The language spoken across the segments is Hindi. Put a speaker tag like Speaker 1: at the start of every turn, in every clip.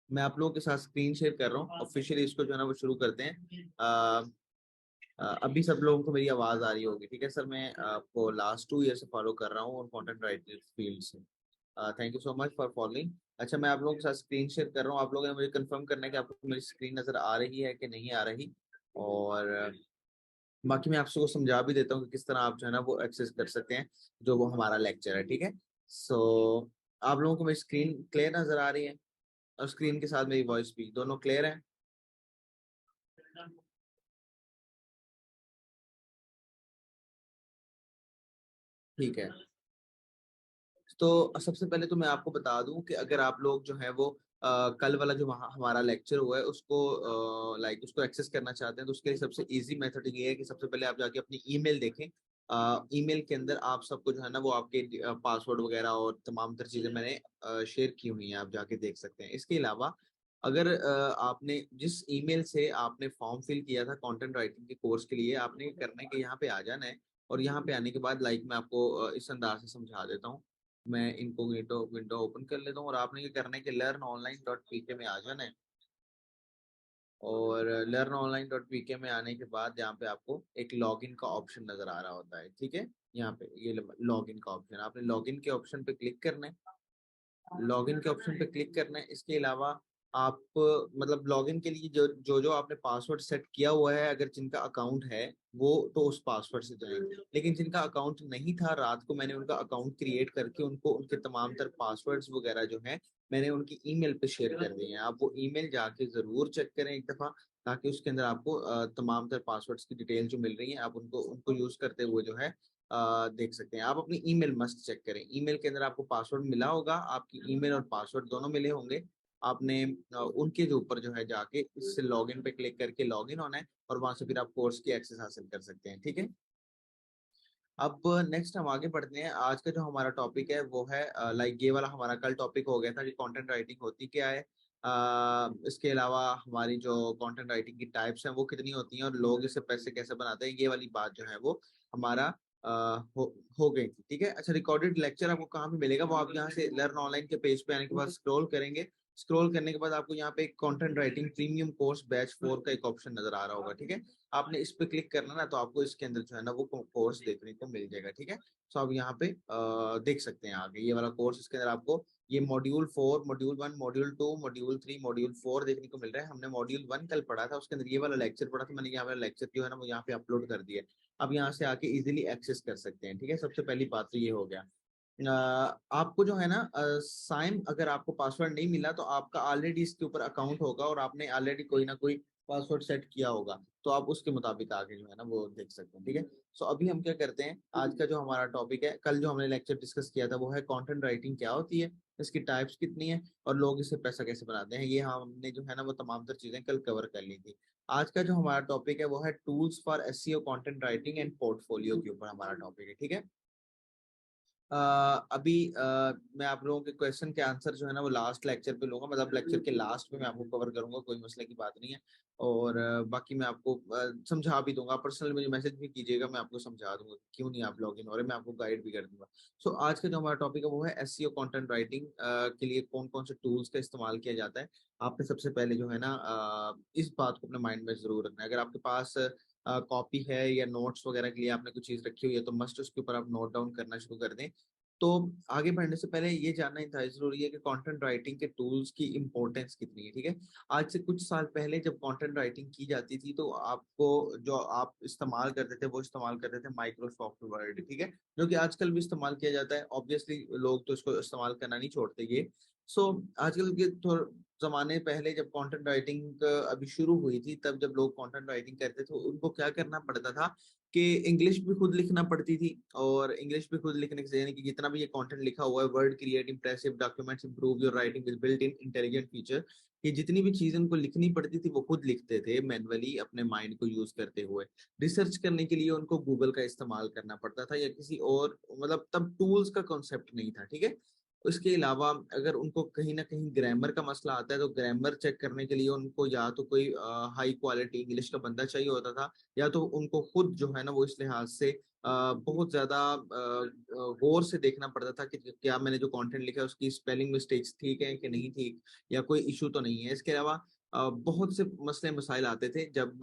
Speaker 1: मैं आप लोगों के साथ स्क्रीन शेयर कर रहा हूँ। ऑफिशियली इसको जो है ना वो शुरू करते हैं। अभी सब लोगों को मेरी आवाज आ रही होगी, ठीक है सर? मैं आपको लास्ट 2 ईयर से फॉलो कर रहा हूँ और कंटेंट राइटिंग फील्ड से। Thank you so much for following. अच्छा, मैं आप लोगों के साथ स्क्रीन शेयर कर रहा हूँ। आप लोगों ने मुझे कंफर्म करना है कि आपको मेरी स्क्रीन नजर आ रही है कि नहीं आ रही। और बाकी मैं आपसे को समझा भी देता हूँ कि किस तरह आप जो है ना वो एक्सेस कर सकते हैं जो वो हमारा लेक्चर है, ठीक है? सो आप लोगों को मेरी स्क्रीन क्लियर नजर आ रही है और स्क्रीन के साथ मेरी वॉइस भी दोनों क्लियर है? ठीक है। तो सबसे पहले तो मैं आपको बता दूं कि अगर आप लोग जो है वो कल वाला जो हमारा लेक्चर हुआ है उसको उसको एक्सेस करना चाहते हैं, तो उसके लिए सबसे इजी मेथड ये है कि सबसे पहले आप जाके अपनी ईमेल देखें। ईमेल के अंदर आप सबको जो है ना वो आपके पासवर्ड वगैरह और तमाम तर चीजें मैंने शेयर की हुई हैं, आप जाके देख सकते हैं। इसके अलावा अगर आपने जिस ईमेल से आपने फॉर्म फिल किया था कंटेंट राइटिंग के कोर्स के लिए, आपने करना है कि यहाँ पे आ जाना है। और यहाँ पे आने के बाद मैं आपको इस अंदाज से समझा देता हूँ। मैं इनको विंडो विंडो ओपन कर लेता हूँ और आपने ये करना है कि learnonline.pk में आ जाना है। और learnonline.pk में आने के बाद यहाँ पे आपको एक लॉगिन का ऑप्शन नजर आ रहा होता है, ठीक है? यहाँ पे ये लॉगिन का ऑप्शन, आपने लॉगिन के ऑप्शन पे क्लिक करना है। लॉगिन के ऑप्शन पे क्लिक करना है। इसके अलावा आप मतलब लॉगिन के लिए जो आपने पासवर्ड सेट किया हुआ है, अगर जिनका अकाउंट है वो तो उस पासवर्ड से जाएंगे। लेकिन जिनका अकाउंट नहीं था, रात को मैंने उनका अकाउंट क्रिएट करके उनको उनके तमाम तर पासवर्ड्स वगैरह जो है मैंने उनकी ईमेल पे शेयर कर दिए हैं। आप वो ईमेल जाके जरूर चेक करें एक दफा, ताकि उसके अंदर आपको तमाम तर पासवर्ड्स की डिटेल जो मिल रही है आप उनको उनको यूज करते हुए जो है देख सकते हैं। आप अपनी ईमेल मस्ट चेक करें। ईमेल के अंदर आपको पासवर्ड मिला होगा, आपकी ईमेल और पासवर्ड दोनों मिले होंगे। आपने उनके जो ऊपर जो है जाके इस लॉगिन पे क्लिक करके लॉगिन होना है और वहां से फिर आप कोर्स की एक्सेस हासिल कर सकते हैं, ठीक है? अब नेक्स्ट हम आगे बढ़ते हैं। आज का जो हमारा टॉपिक है वो है ये वाला हमारा कल टॉपिक हो गया था कि कंटेंट राइटिंग होती क्या है। इसके अलावा हमारी जो कंटेंट राइटिंग की टाइप्स हैं वो कितनी होती हैं और लोग इससे पैसे कैसे बनाते हैं, ये वाली बात जो है वो हमारा अ, हो गई थी, ठीक है? अच्छा, रिकॉर्डेड लेक्चर आपको कहाँ पे मिलेगा? वो आप यहाँ से लर्न ऑनलाइन के पेज पे आने के बाद स्क्रॉल करेंगे। स्क्रॉल करने के बाद आपको यहाँ पे content writing premium course batch 4 का एक ऑप्शन नजर आ रहा होगा, ठीक है? आपने इस पे क्लिक करना ना, तो आपको इसके अंदर जो है ना वो कोर्स देखने को मिल जाएगा, ठीक है? सो आप यहाँ पे देख सकते हैं आगे ये वाला कोर्स। इसके अंदर आपको ये module 4, module 1, module 2, module 3, module 4 देखने को मिल रहा है। हमने मॉड्यूल 1 कल पढ़ा था, उसके अंदर ये वाला लेक्चर पढ़ा था। मैंने यहाँ वाला लेक्चर जो है ना वो यहाँ पे अपलोड कर दिया है। अब यहाँ से आके इजिली एक्सेस कर सकते हैं, ठीक है? सबसे पहली बात तो ये हो गया। आपको जो है ना साइन, अगर आपको पासवर्ड नहीं मिला तो आपका ऑलरेडी इसके ऊपर अकाउंट होगा और आपने ऑलरेडी कोई ना कोई पासवर्ड सेट किया होगा, तो आप उसके मुताबिक आगे जो है ना वो देख सकते हैं, ठीक है? सो अभी हम क्या करते हैं, आज का जो हमारा टॉपिक है, कल जो हमने लेक्चर डिस्कस किया था वो है कंटेंट राइटिंग क्या होती है, इसकी टाइप्स कितनी है और लोग इससे पैसा कैसे बनाते हैं। ये हमने जो है ना वो तमाम तर चीजें कल कवर कर ली थी। आज का जो हमारा टॉपिक है वो है tools for SEO, content writing and portfolio के ऊपर हमारा टॉपिक है, ठीक है? अभी मैं आप लोगों के क्वेश्चन के आंसर जो है ना वो लास्ट लेक्चर पे लूंगा, मतलब लेक्चर के लास्ट में मैं आपको कवर करूंगा, कोई मसले की बात नहीं है। और बाकी मैं आपको समझा भी दूंगा, पर्सनल मुझे मैसेज भी कीजिएगा, मैं आपको समझा दूंगा क्यों नहीं आप लॉग इन हो रहे, मैं आपको गाइड भी कर दूंगा। सो आज का जो हमारा टॉपिक है वो है एसईओ, कंटेंट राइटिंग के लिए कौन कौन से टूल्स का इस्तेमाल किया जाता है। आपने सबसे पहले जो है ना इस बात को अपने माइंड में जरूर रखना है। अगर आपके पास कॉपी है या नोट्स वगैरह के लिए आपने कुछ चीज रखी हुई है तो मस्ट उसके ऊपर आप नोट डाउन करना शुरू कर दें। तो आगे बढ़ने से पहले ये जानना ही था जरूरी है कि कंटेंट राइटिंग के टूल्स की इंपॉर्टेंस कितनी है, ठीक है? आज से कुछ साल पहले जब कंटेंट राइटिंग की जाती थी तो आपको जो आप इस्तेमाल करते थे वो इस्तेमाल करते थे माइक्रोसॉफ्ट वर्ड, ठीक है? जो कि आजकल भी इस्तेमाल किया जाता है। ऑब्वियसली लोग तो इसको इस्तेमाल करना नहीं छोड़ते ये। सो आजकल के थोड़े जमाने पहले जब कंटेंट राइटिंग अभी शुरू हुई थी, तब जब लोग कंटेंट राइटिंग करते थे उनको क्या करना पड़ता था कि इंग्लिश भी खुद लिखना पड़ती थी। और इंग्लिश भी खुद लिखने से यानी कि जितना भी ये कंटेंट लिखा हुआ है, word create impressive documents improve your writing with built in intelligent feature, ये जितनी भी चीजें उनको लिखनी पड़ती थी वो खुद लिखते थे मैनुअली अपने माइंड को यूज करते हुए। रिसर्च करने के लिए उनको गूगल का इस्तेमाल करना पड़ता था या किसी और, मतलब तब टूल्स का कॉन्सेप्ट नहीं था, ठीक है? उसके अलावा अगर उनको कहीं ना कहीं ग्रामर का मसला आता है तो ग्रामर चेक करने के लिए उनको या तो कोई हाई क्वालिटी इंग्लिश का बंदा चाहिए होता था, या तो उनको खुद जो है ना वो इस लिहाज से बहुत ज्यादा गौर से देखना पड़ता था कि क्या मैंने जो कंटेंट लिखा है उसकी स्पेलिंग मिस्टेक्स ठीक है कि नहीं ठीक, या कोई इशू तो नहीं है। इसके अलावा बहुत से मसले मसाइल आते थे जब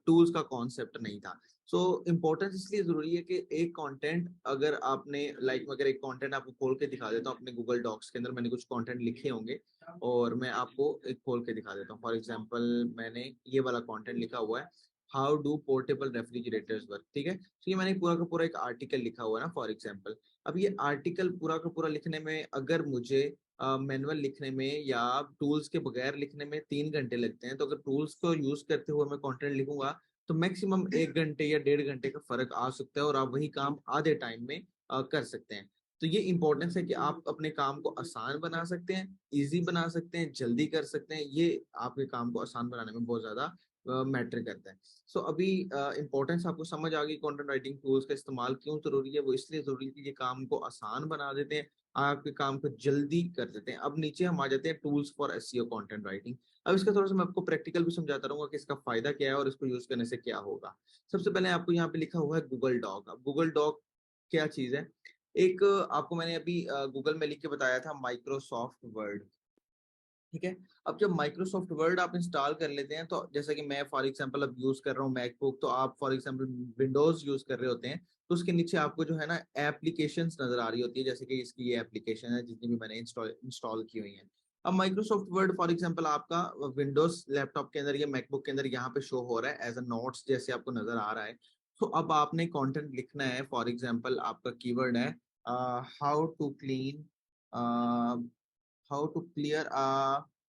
Speaker 1: टूल्स का कॉन्सेप्ट नहीं था। सो इम्पोर्टेंस इसलिए जरूरी है कि एक कंटेंट अगर आपने लाइक अगर एक कंटेंट आपको खोल के दिखा देता हूँ अपने गूगल डॉक्स के अंदर, मैंने कुछ कंटेंट लिखे होंगे और मैं आपको एक खोल के दिखा देता हूँ। फॉर एग्जांपल मैंने ये वाला कंटेंट लिखा हुआ है, how do portable refrigerators work, ठीक है। तो ये मैंने पूरा का पूरा एक आर्टिकल लिखा हुआ है ना फॉर एग्जांपल। अब ये आर्टिकल पूरा का पूरा लिखने में अगर मुझे मैनुअल लिखने में या टूल्स के बगैर लिखने में 3 घंटे लगते हैं, तो अगर टूल्स को यूज करते हुए मैं कंटेंट लिखूंगा तो मैक्सिमम 1 घंटे या 1.5 घंटे का फर्क आ सकता है और आप वही काम आधे टाइम में कर सकते हैं। तो ये इंपॉर्टेंस है कि आप अपने काम को आसान बना सकते हैं, इजी बना सकते हैं, जल्दी कर सकते हैं। ये आपके काम को आसान बनाने में बहुत ज्यादा मैटर करता है। सो अभी इंपॉर्टेंस आपको समझ आ गई कंटेंट राइटिंग टूल्स का इस्तेमाल क्यों जरूरी है। वो इसलिए जरूरी है कि ये काम को आसान बना देते हैं, आपके काम को जल्दी कर देते हैं। अब नीचे हम आ जाते हैं tools for SEO content writing. अब इसका थोड़ा सा मैं आपको प्रैक्टिकल भी समझाता रहूंगा कि इसका फायदा क्या है और इसको यूज करने से क्या होगा। सबसे पहले आपको यहाँ पे लिखा हुआ है गूगल डॉक। अब गूगल डॉक क्या चीज है? एक आपको मैंने अभी गूगल में लिख के बताया था माइक्रोसॉफ्ट वर्ड, ठीक है। अब जब माइक्रोसॉफ्ट वर्ड आप इंस्टॉल कर लेते हैं, तो जैसा कि मैं फॉर एग्जांपल अब यूज कर रहा हूँ मैकबुक, तो आप फॉर एग्जांपल विंडोज यूज कर रहे होते हैं, तो उसके नीचे आपको जो है ना एप्लीकेशंस नजर आ रही होती है, जैसे कि इसकी ये एप्लीकेशन है जितनी भी मैंने इंस्टॉल की हुई है। अब माइक्रोसॉफ्ट वर्ड फॉर एग्जांपल आपका विंडोज लैपटॉप के अंदर या मैकबुक के अंदर यहाँ पे शो हो रहा है एज अ नोट्स जैसे आपको नजर आ रहा है। तो अब आपने कंटेंट लिखना है, फॉर एग्जांपल आपका कीवर्ड है how to clean, how to clear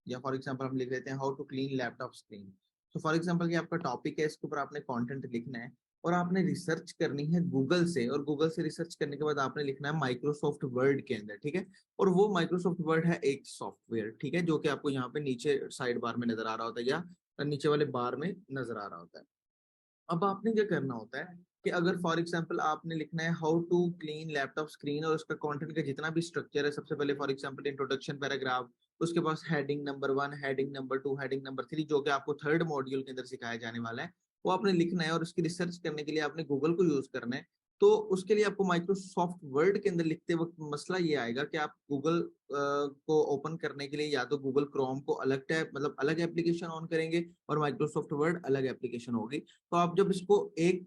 Speaker 1: या फॉर एग्जांपल हम लिख लेते हैं how to clean laptop screen. तो फॉर एग्जांपल ये आपका टॉपिक है, इसके ऊपर आपने कंटेंट लिखना है और आपने रिसर्च करनी है गूगल से, और गूगल से रिसर्च करने के बाद आपने लिखना है माइक्रोसॉफ्ट वर्ड के अंदर, ठीक है। और वो माइक्रोसॉफ्ट वर्ड है एक सॉफ्टवेयर, ठीक है, जो कि आपको यहाँ पे नीचे साइड बार में नजर आ रहा होता है या नीचे वाले बार में नजर आ रहा होता है। अब आपने क्या करना होता है कि अगर फॉर एग्जांपल आपने लिखना है how to clean laptop screen और उसका कंटेंट का जितना भी स्ट्रक्चर है, सबसे पहले फॉर एग्जांपल इंट्रोडक्शन पैराग्राफ, उसके पास heading number 1, heading number 2, heading number 3, जो कि आपको थर्ड मॉड्यूल के अंदर सिखाया जाने वाला है, वो आपने लिखना है। और उसकी रिसर्च करने के लिए आपने गूगल को यूज करना है। तो उसके लिए आपको माइक्रोसॉफ्ट वर्ड के अंदर लिखते वक्त मसला ये आएगा कि आप गूगल को ओपन करने के लिए या तो गूगल क्रोम को अलग टैब मतलब अलग एप्लीकेशन ऑन करेंगे और माइक्रोसॉफ्ट वर्ड अलग एप्लीकेशन होगी। तो आप जब इसको एक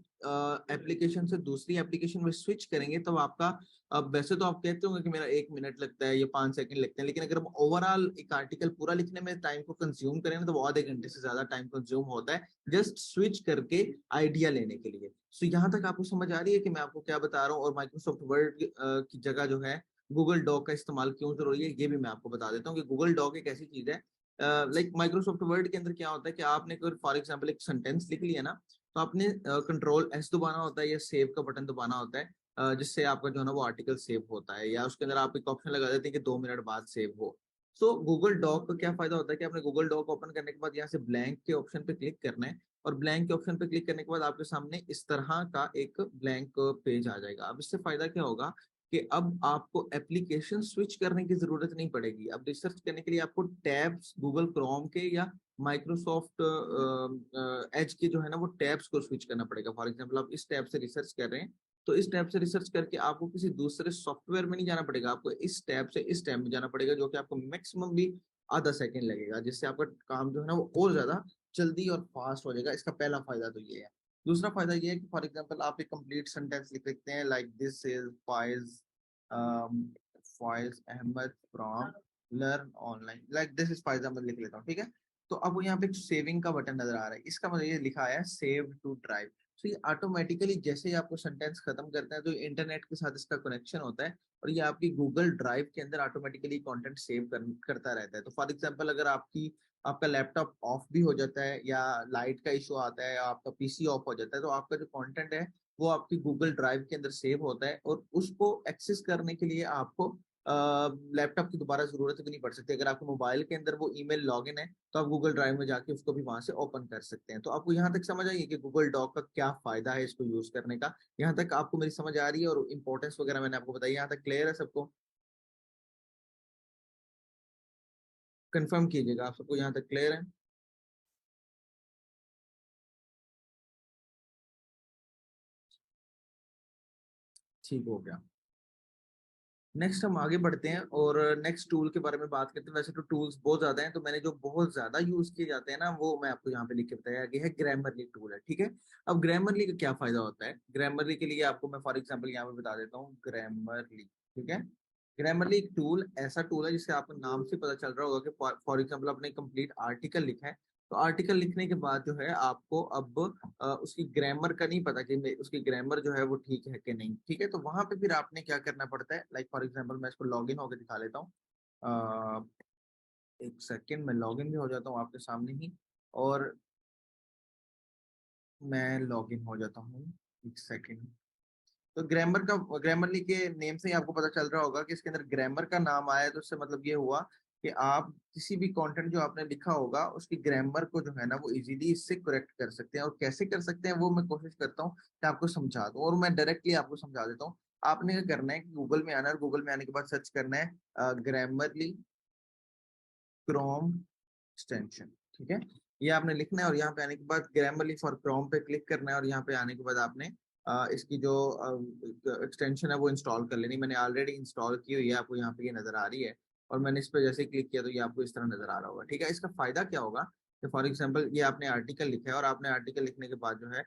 Speaker 1: एप्लीकेशन से दूसरी एप्लीकेशन में स्विच करेंगे तब आपका, अब वैसे तो आप कहते होंगे कि मेरा 1 मिनट लगता है या 5 सेकंड लगते हैं, लेकिन अगर हम ओवरऑल एक आर्टिकल पूरा लिखने में टाइम को कंज्यूम करें ना तो वो आधे घंटे से ज्यादा टाइम कंज्यूम होता है जस्ट स्विच करके आइडिया लेने के लिए। सो यहाँ तक आपको समझ आ रही है कि मैं आपको क्या बता रहा हूँ, और माइक्रोसॉफ्ट वर्ड की जगह जो है गूगल डॉक का इस्तेमाल क्यों जरूरी है ये भी मैं आपको बता देता हूँ कि गूगल डॉक एक ऐसी चीज है, लाइक माइक्रोसॉफ्ट वर्ड के अंदर क्या होता है कि आपने कोई फॉर एग्जाम्पल एक सेंटेंस लिख लिया ना, तो आपने कंट्रोल एस दबाना होता है या सेव का बटन दबाना होता है, जिससे आपका जो है ना वो आर्टिकल सेव होता है, या उसके अंदर आप एक ऑप्शन लगा देते हैं कि 2 मिनट बाद सेव हो। सो गूगल डॉक का क्या फायदा होता है कि आपने गूगल डॉक ओपन करने के बाद यहाँ से ब्लैंक के ऑप्शन पे क्लिक करना है, और ब्लैंक के ऑप्शन पे क्लिक करने के बाद आपके सामने इस तरह का एक ब्लैंक पेज आ जाएगा। अब इससे फायदा क्या होगा कि अब आपको एप्लीकेशन स्विच करने की जरूरत नहीं पड़ेगी। अब रिसर्च करने के लिए आपको टैब्स गूगल क्रोम के या माइक्रोसॉफ्ट एज के जो है ना वो टैब्स को स्विच करना पड़ेगा। फॉर एग्जांपल आप इस टैब से रिसर्च कर रहे हैं, तो इस टैब से रिसर्च करके आपको किसी दूसरे सॉफ्टवेयर में नहीं जाना पड़ेगा, आपको इस टैब से इस टैब में जाना पड़ेगा, जो कि आपको मैक्सिमम भी आधा सेकंड लगेगा, जिससे आपका काम जो है ना वो और ज्यादा जल्दी और फास्ट हो जाएगा। इसका पहला फायदा तो ये है। दूसरा फायदा ये है कि फॉर एग्जांपल आप एक कंप्लीट सेंटेंस लिख सकते हैं like this is Faiz, Faiz Ahmad from learn online, like this is Faiz Ahmad लिख लेता हूँ, ठीक है। तो अब यहाँ पे एक सेविंग का बटन नजर आ रहा है, इसका मतलब ये लिखा है सेव टू ड्राइव। तो ये ऑटोमेटिकली जैसे ही आपको सेंटेंस खत्म करते हैं तो इंटरनेट के साथ इसका कनेक्शन होता है और ये आपकी गूगल ड्राइव के अंदर ऑटोमेटिकली कंटेंट करता रहता है। तो फॉर एग्जांपल अगर आपका लैपटॉप ऑफ भी हो जाता है या लाइट का इशू आता है या आपका पीसी ऑफ हो जाता है, तो आपका जो कंटेंट है वो आपकी गूगल ड्राइव के अंदर सेव होता है, और उसको एक्सेस करने के लिए आपको लैपटॉप की दोबारा जरूरत भी नहीं पड़ सकती। अगर आपके मोबाइल के अंदर वो ईमेल लॉगिन है तो आप गूगल ड्राइव में जाके उसको भी वहां से ओपन कर सकते हैं। तो आपको यहाँ तक समझ आइए कि गूगल डॉक का क्या फायदा है इसको यूज करने का। यहाँ तक आपको मेरी समझ आ रही है और इंपॉर्टेंस वगैरह मैंने आपको बताई, यहाँ तक क्लियर है सबको? कंफर्म कीजिएगा, आप सबको यहाँ तक क्लियर है? ठीक हो गया। नेक्स्ट हम आगे बढ़ते हैं और नेक्स्ट टूल के बारे में बात करते हैं। वैसे तो टूल्स बहुत ज्यादा हैं, तो मैंने जो बहुत ज्यादा यूज किए जाते हैं ना, वो मैं आपको यहाँ पे लिख के बताया गया है, ग्रामरली टूल है, ठीक है। अब ग्रामरली का क्या फायदा होता है? ग्रामरली के लिए आपको मैं फॉर एग्जाम्पल यहाँ पे बता देता हूँ, ग्रामरली, ठीक है। ग्रामरली एक टूल, ऐसा टूल है जिससे आपको नाम से पता चल रहा होगा कि फॉर एग्जाम्पल आपने कंप्लीट आर्टिकल लिखा है, तो आर्टिकल लिखने के बाद जो है आपको अब उसकी ग्रामर का नहीं पता कि उसकी ग्रामर जो है वो ठीक है कि नहीं, ठीक है। तो वहां पे फिर आपने क्या करना पड़ता है, लाइक फॉर एग्जांपल मैं इसको लॉगिन होकर दिखा लेता हूँ। एक सेकेंड, मैं लॉगिन भी हो जाता हूँ आपके सामने ही, और मैं लॉगिन हो जाता हूँ। एक सेकेंड। तो ग्रामरली के नेम से ही आपको पता चल रहा होगा कि इसके अंदर ग्रामर का नाम आया है, तो उससे मतलब ये हुआ कि आप किसी भी कंटेंट जो आपने लिखा होगा उसकी ग्रामर को जो है ना वो इजीली इससे करेक्ट कर सकते हैं। और कैसे कर सकते हैं वो मैं कोशिश करता हूँ कि आपको समझा दूं, और मैं डायरेक्टली आपको समझा देता हूँ। आपने क्या करना है कि गूगल में आना है, गूगल में आने के बाद सर्च करना है ग्रामरली क्रोम एक्सटेंशन, ठीक है। ये आपने लिखना है और यहाँ पे आने के बाद ग्रामरली फॉर क्रोम पे क्लिक करना है, और यहाँ पे आने के बाद आपने इसकी जो एक्सटेंशन है वो इंस्टॉल कर लेनी। मैंने ऑलरेडी इंस्टॉल की हुई है, आपको यहाँ पे ये नजर आ रही है, और मैंने इस पर जैसे क्लिक किया तो ये आपको इस तरह नजर आ रहा होगा, ठीक है। इसका फायदा क्या होगा कि फॉर एग्जाम्पल ये आपने आर्टिकल लिखा है, और आपने आर्टिकल लिखने के बाद जो है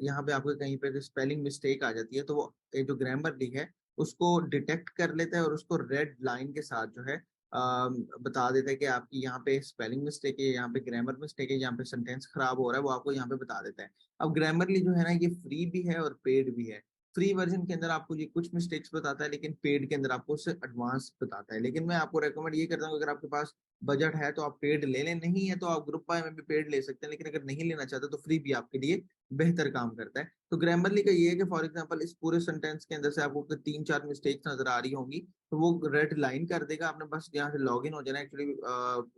Speaker 1: यहाँ पे आपको कहीं पे स्पेलिंग मिस्टेक आ जाती है, तो वो जो ग्रामरली है उसको डिटेक्ट कर लेता है और उसको रेड लाइन के साथ जो है बता देता है कि आपकी यहाँ पे स्पेलिंग मिस्टेक है, यहाँ पे ग्रामर मिस्टेक है, यहाँ पे सेंटेंस खराब हो रहा है, वो आपको यहाँ पे बता देता है। अब ग्रामरली जो है ना ये फ्री भी है और पेड भी है। फ्री वर्जन के अंदर आपको ये कुछ मिस्टेक्स बताता है, लेकिन पेड के अंदर आपको उससे एडवांस बताता है। लेकिन मैं आपको रेकमेंड ये करता हूँ, अगर आपके पास बजट है तो आप पेड ले लें, नहीं है तो आप ग्रुप बाय में भी पेड ले सकते हैं, लेकिन अगर नहीं लेना चाहते तो फ्री भी आपके लिए बेहतर काम करता है। तो ग्रामरली का ये है कि फॉर एग्जाम्पल इस पूरे सेंटेंस के अंदर से आपको 3-4 मिस्टेक्स नजर आ रही होंगी, तो वो रेड लाइन कर देगा। आपने बस यहाँ से लॉगिन हो जाना। एक्चुअली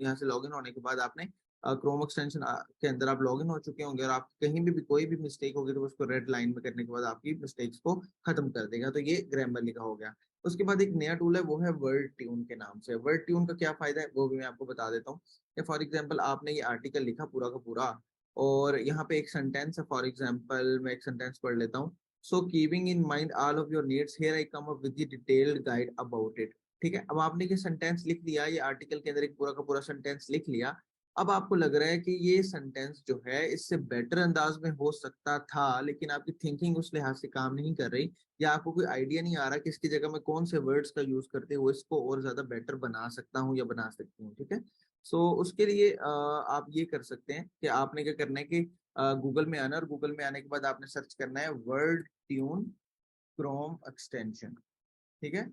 Speaker 1: यहाँ से लॉगिन होने के बाद आपने क्रोम एक्सटेंशन के अंदर आप लॉगिन हो चुके होंगे, और आप कहीं भी कोई भी मिस्टेक होगी तो उसको रेड लाइन में करने के बाद आपकी मिस्टेक्स को खत्म कर देगा। तो ये ग्रामरली का हो गया। उसके बाद एक नया टूल है, वो है वर्ड ट्यून के नाम से। वर्ड ट्यून का क्या फायदा है वो भी मैं आपको बता देता हूँ। फॉर एग्जाम्पल आपने ये आर्टिकल लिखा पूरा का पूरा, और यहाँ पे एक सेंटेंस है, फॉर एग्जाम्पल मैं एक सेंटेंस पढ़ लेता हूँ। सो keeping in mind all of your needs, here I come up with the detailed guide about it. ठीक है, अब आपने ये सेंटेंस लिख लिया, ये आर्टिकल के अंदर एक पूरा का पूरा सेंटेंस लिख लिया। अब आपको लग रहा है कि ये सेंटेंस जो है इससे बेटर अंदाज में हो सकता था, लेकिन आपकी थिंकिंग उस लिहाज से काम नहीं कर रही, या आपको कोई आइडिया नहीं आ रहा कि इसकी जगह मैं कौन से वर्ड्स का यूज करते हुए इसको और ज्यादा बेटर बना सकता हूँ या बना सकती हूँ, ठीक है। सो उसके लिए आप ये कर सकते हैं कि आपने क्या करना है कि गूगल में आना, और गूगल में आने के बाद आपने सर्च करना है वर्ड ट्यून क्रोम एक्सटेंशन, ठीक है।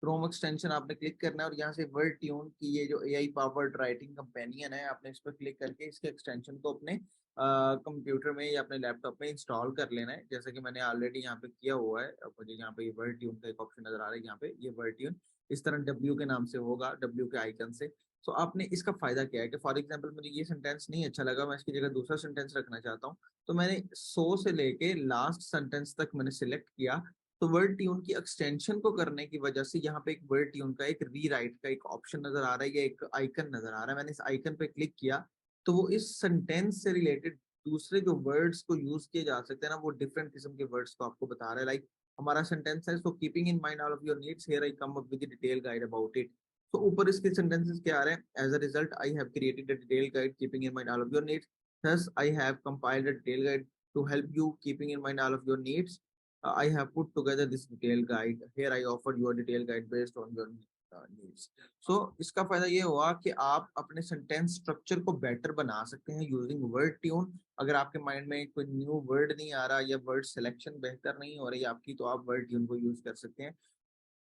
Speaker 1: क्रोम एक्सटेंशन आपने क्लिक करना है, और यहाँ से वर्ड ट्यून की ये जो एआई पावर्ड राइटिंग कंपेनियन है, आपने इस पर क्लिक करके इसके एक्सटेंशन को अपने कंप्यूटर में या अपने लैपटॉप में इंस्टॉल कर लेना है, जैसे कि मैंने ऑलरेडी यहाँ पे किया हुआ है। अब मुझे यहाँ पे ये वर्ड ट्यून का एक ऑप्शन नजर आ रहा है, यहाँ पे ये वर्ड ट्यून इस तरह डब्ल्यू के नाम से होगा, डब्ल्यू के आइकन से। तो आपने इसका फायदा क्या है कि फॉर एग्जाम्पल मुझे ये सेंटेंस नहीं अच्छा लगा, मैं इसकी जगह दूसरा सेंटेंस रखना चाहता हूँ, तो मैंने 100 से लेके लास्ट सेंटेंस तक मैंने सिलेक्ट किया। तो वर्ड ट्यून की एक्सटेंशन को करने की वजह से यहाँ पे एक वर्ड ट्यून का एक रीराइट का एक ऑप्शन नजर आ रहा है, या एक आइकन नजर आ रहा है। मैंने इस आइकन पे क्लिक किया तो वो इस सेंटेंस से रिलेटेड दूसरे जो वर्ड्स को यूज किए जा सकते हैं ना, वो डिफरेंट किस्म के वर्ड्स को आपको बता रहा है। लाइक हमारा सेंटेंस है, so keeping in mind all of your needs, here I come up with detail guide about it. तो ऊपर इसके सेंटेंसेस क्या आ रहे हैं, as a result I have created a detail guide keeping in mind all of your needs, thus I have compiled a detailed guide to help you keeping in mind all of your needs. I have put together this detailed guide. Here I offer you a detailed guide based on your needs. So इसका फायदा ये हुआ कि आप अपने सेंटेंस स्ट्रक्चर को बेटर बना सकते हैं यूजिंग वर्ड ट्यून। अगर आपके माइंड में कोई न्यू वर्ड नहीं आ रहा, या वर्ड सिलेक्शन बेहतर नहीं हो रही आपकी, तो आप वर्ड ट्यून को यूज कर सकते हैं।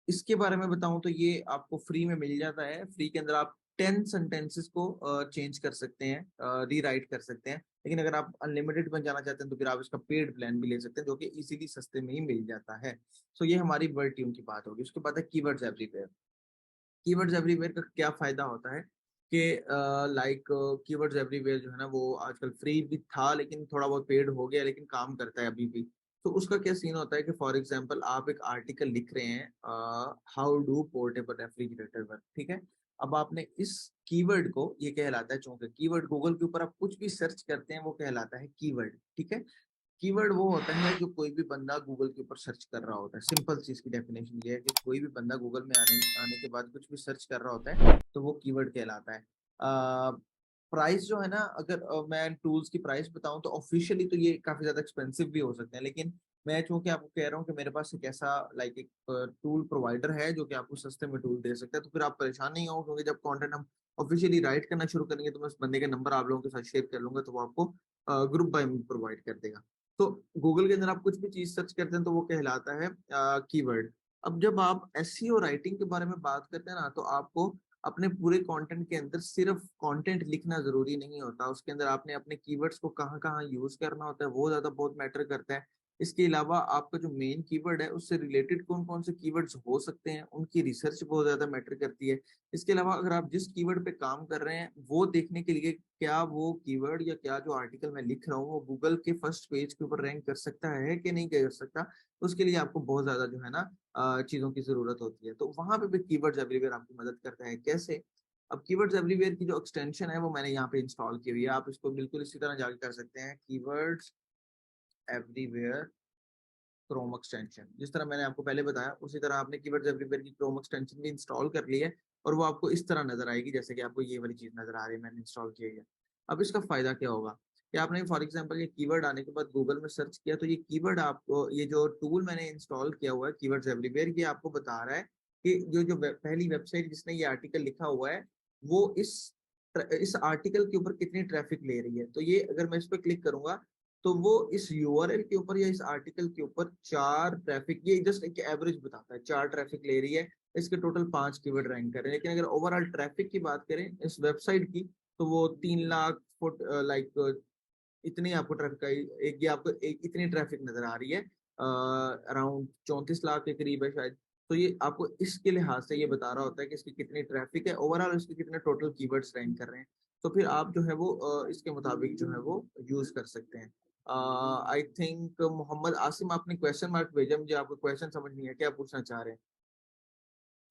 Speaker 1: इसके बारे में बताऊं तो ये आपको फ्री में मिल जाता है। फ्री के अंदर आप 10 सेंटेंसेस को चेंज कर सकते हैं, रीराइट कर सकते हैं। लेकिन अगर आप अनलिमिटेड बन जाना चाहते हैं तो फिर आप इसका पेड प्लान भी ले सकते हैं, जो कि इजीली सस्ते में ही मिल जाता है। सो ये हमारी वर्ड ट्यून की बात होगी। उसके बाद है कीवर्ड्स एवरीवेयर। कीवर्ड्स एवरीवेयर का क्या फायदा होता है कि लाइक कीवर्ड्स एवरीवेयर जो है ना वो आजकल फ्री भी था, लेकिन थोड़ा बहुत पेड हो गया, लेकिन काम करता है अभी भी। तो उसका क्या सीन होता है कि फॉर एग्जांपल आप एक आर्टिकल लिख रहे हैं, how do portable refrigerator work, ठीक है। अब आपने इस कीवर्ड को, ये कहलाता है चूंकि कीवर्ड, गूगल के ऊपर आप कुछ भी सर्च करते हैं वो कहलाता है कीवर्ड, ठीक है। कीवर्ड वो होता है जो कोई भी बंदा गूगल के ऊपर सर्च कर रहा होता है। सिंपल चीज की डेफिनेशन ये है कि कोई भी बंदा गूगल में आने आने के बाद कुछ भी सर्च कर रहा होता है तो वो कीवर्ड कहलाता है। प्राइस जो है ना, अगर मैं टूल्स की प्राइस बताऊं तो ऑफिशियली तो ये काफी ज्यादा एक्सपेंसिव भी हो सकते हैं, लेकिन मैं चूंकि आपको कह रहा हूँ कि मेरे पास एक ऐसा लाइक एक टूल प्रोवाइडर है जो कि आपको सस्ते में टूल दे सकता है, तो फिर आप परेशान नहीं हो, क्योंकि जब कंटेंट हम ऑफिशियली राइट करना शुरू करेंगे तो मैं उस बंदे का नंबर आप लोगों के साथ शेयर कर लूंगा, तो वो आपको ग्रुप बाय प्रोवाइड कर देगा। तो गूगल के अंदर आप कुछ भी चीज सर्च करते हैं तो वो कहलाता है कीवर्ड। अब जब आप एसईओ राइटिंग के बारे में बात करते हैं ना, तो आपको अपने पूरे कंटेंट के अंदर सिर्फ कंटेंट लिखना जरूरी नहीं होता, उसके अंदर आपने अपने कीवर्ड्स को कहाँ कहाँ यूज करना होता है वो ज्यादा बहुत मैटर करता है। इसके अलावा आपका जो मेन कीवर्ड है उससे रिलेटेड कौन कौन से कीवर्ड्स हो सकते हैं उनकी रिसर्च बहुत ज्यादा मैटर करती है। इसके अलावा अगर आप जिस कीवर्ड पे काम कर रहे हैं वो देखने के लिए क्या वो कीवर्ड या क्या जो आर्टिकल मैं लिख रहा हूँ वो गूगल के फर्स्ट पेज के ऊपर रैंक कर सकता है कि नहीं कर सकता, उसके लिए आपको बहुत ज्यादा जो है ना चीजों की जरूरत होती है। तो वहां पे भी कीवर्ड्स एवरीवेयर आपकी मदद करता है। कैसे? अब कीवर्ड्स एवरीवेयर की जो एक्सटेंशन है वो मैंने यहाँ पे इंस्टॉल की हुई है, आप इसको बिल्कुल इसी तरह जाके कर सकते हैं, कीवर्ड्स एवरीवेयर क्रोम एक्सटेंशन। जिस तरह मैंने आपको पहले बताया उसी तरह आपने कीवर्ड्स एवरीवेयर की क्रोम एक्सटेंशन भी इंस्टॉल कर ली है, और वो आपको इस तरह नजर आएगी जैसे कि आपको ये वाली चीज नजर आ रही है, मैंने इंस्टॉल की है। अब इसका फायदा क्या होगा कि आपने फॉर एग्जांपल ये कीवर्ड आने के बाद गूगल में सर्च किया, तो ये कीवर्ड आपको, ये जो टूल मैंने इंस्टॉल किया हुआ है कीवर्ड्स एवरीवेयर, ये आपको बता रहा है कि जो जो पहली वेबसाइट जिसने ये आर्टिकल लिखा हुआ है वो इस आर्टिकल के ऊपर कितनी ट्रैफिक ले रही है। तो ये अगर मैं इस पर क्लिक करूंगा तो वो इस यूआरएल के ऊपर या इस आर्टिकल के ऊपर 4 ट्रैफिक, ये जस्ट एक एवरेज बताता है, 4 ट्रैफिक ले रही है, इसके टोटल 5 कीवर्ड रैंक कर रहे हैं। लेकिन अगर ओवरऑल ट्रैफिक की बात करें इस वेबसाइट की, तो वो 3 लाख फुट लाइक इतनी आपको ट्रैफिक एक ये आपको इतनी ट्रैफिक नजर आ रही है, अराउंड 34 लाख के करीब है शायद। तो ये आपको इसके लिहाज से ये बता रहा होता है कि इसकी कितनी ट्रैफिक है, ओवरऑल इसके कितने टोटल कीवर्ड्स रैंक कर रहे हैं। तो फिर आप जो है वो इसके मुताबिक जो है वो यूज कर सकते हैं। आई थिंक मोहम्मद आसिम आपने क्वेश्चन मार्क भेजा, मुझे आपका क्वेश्चन समझ नहीं है, क्या पूछना चाह रहे हैं?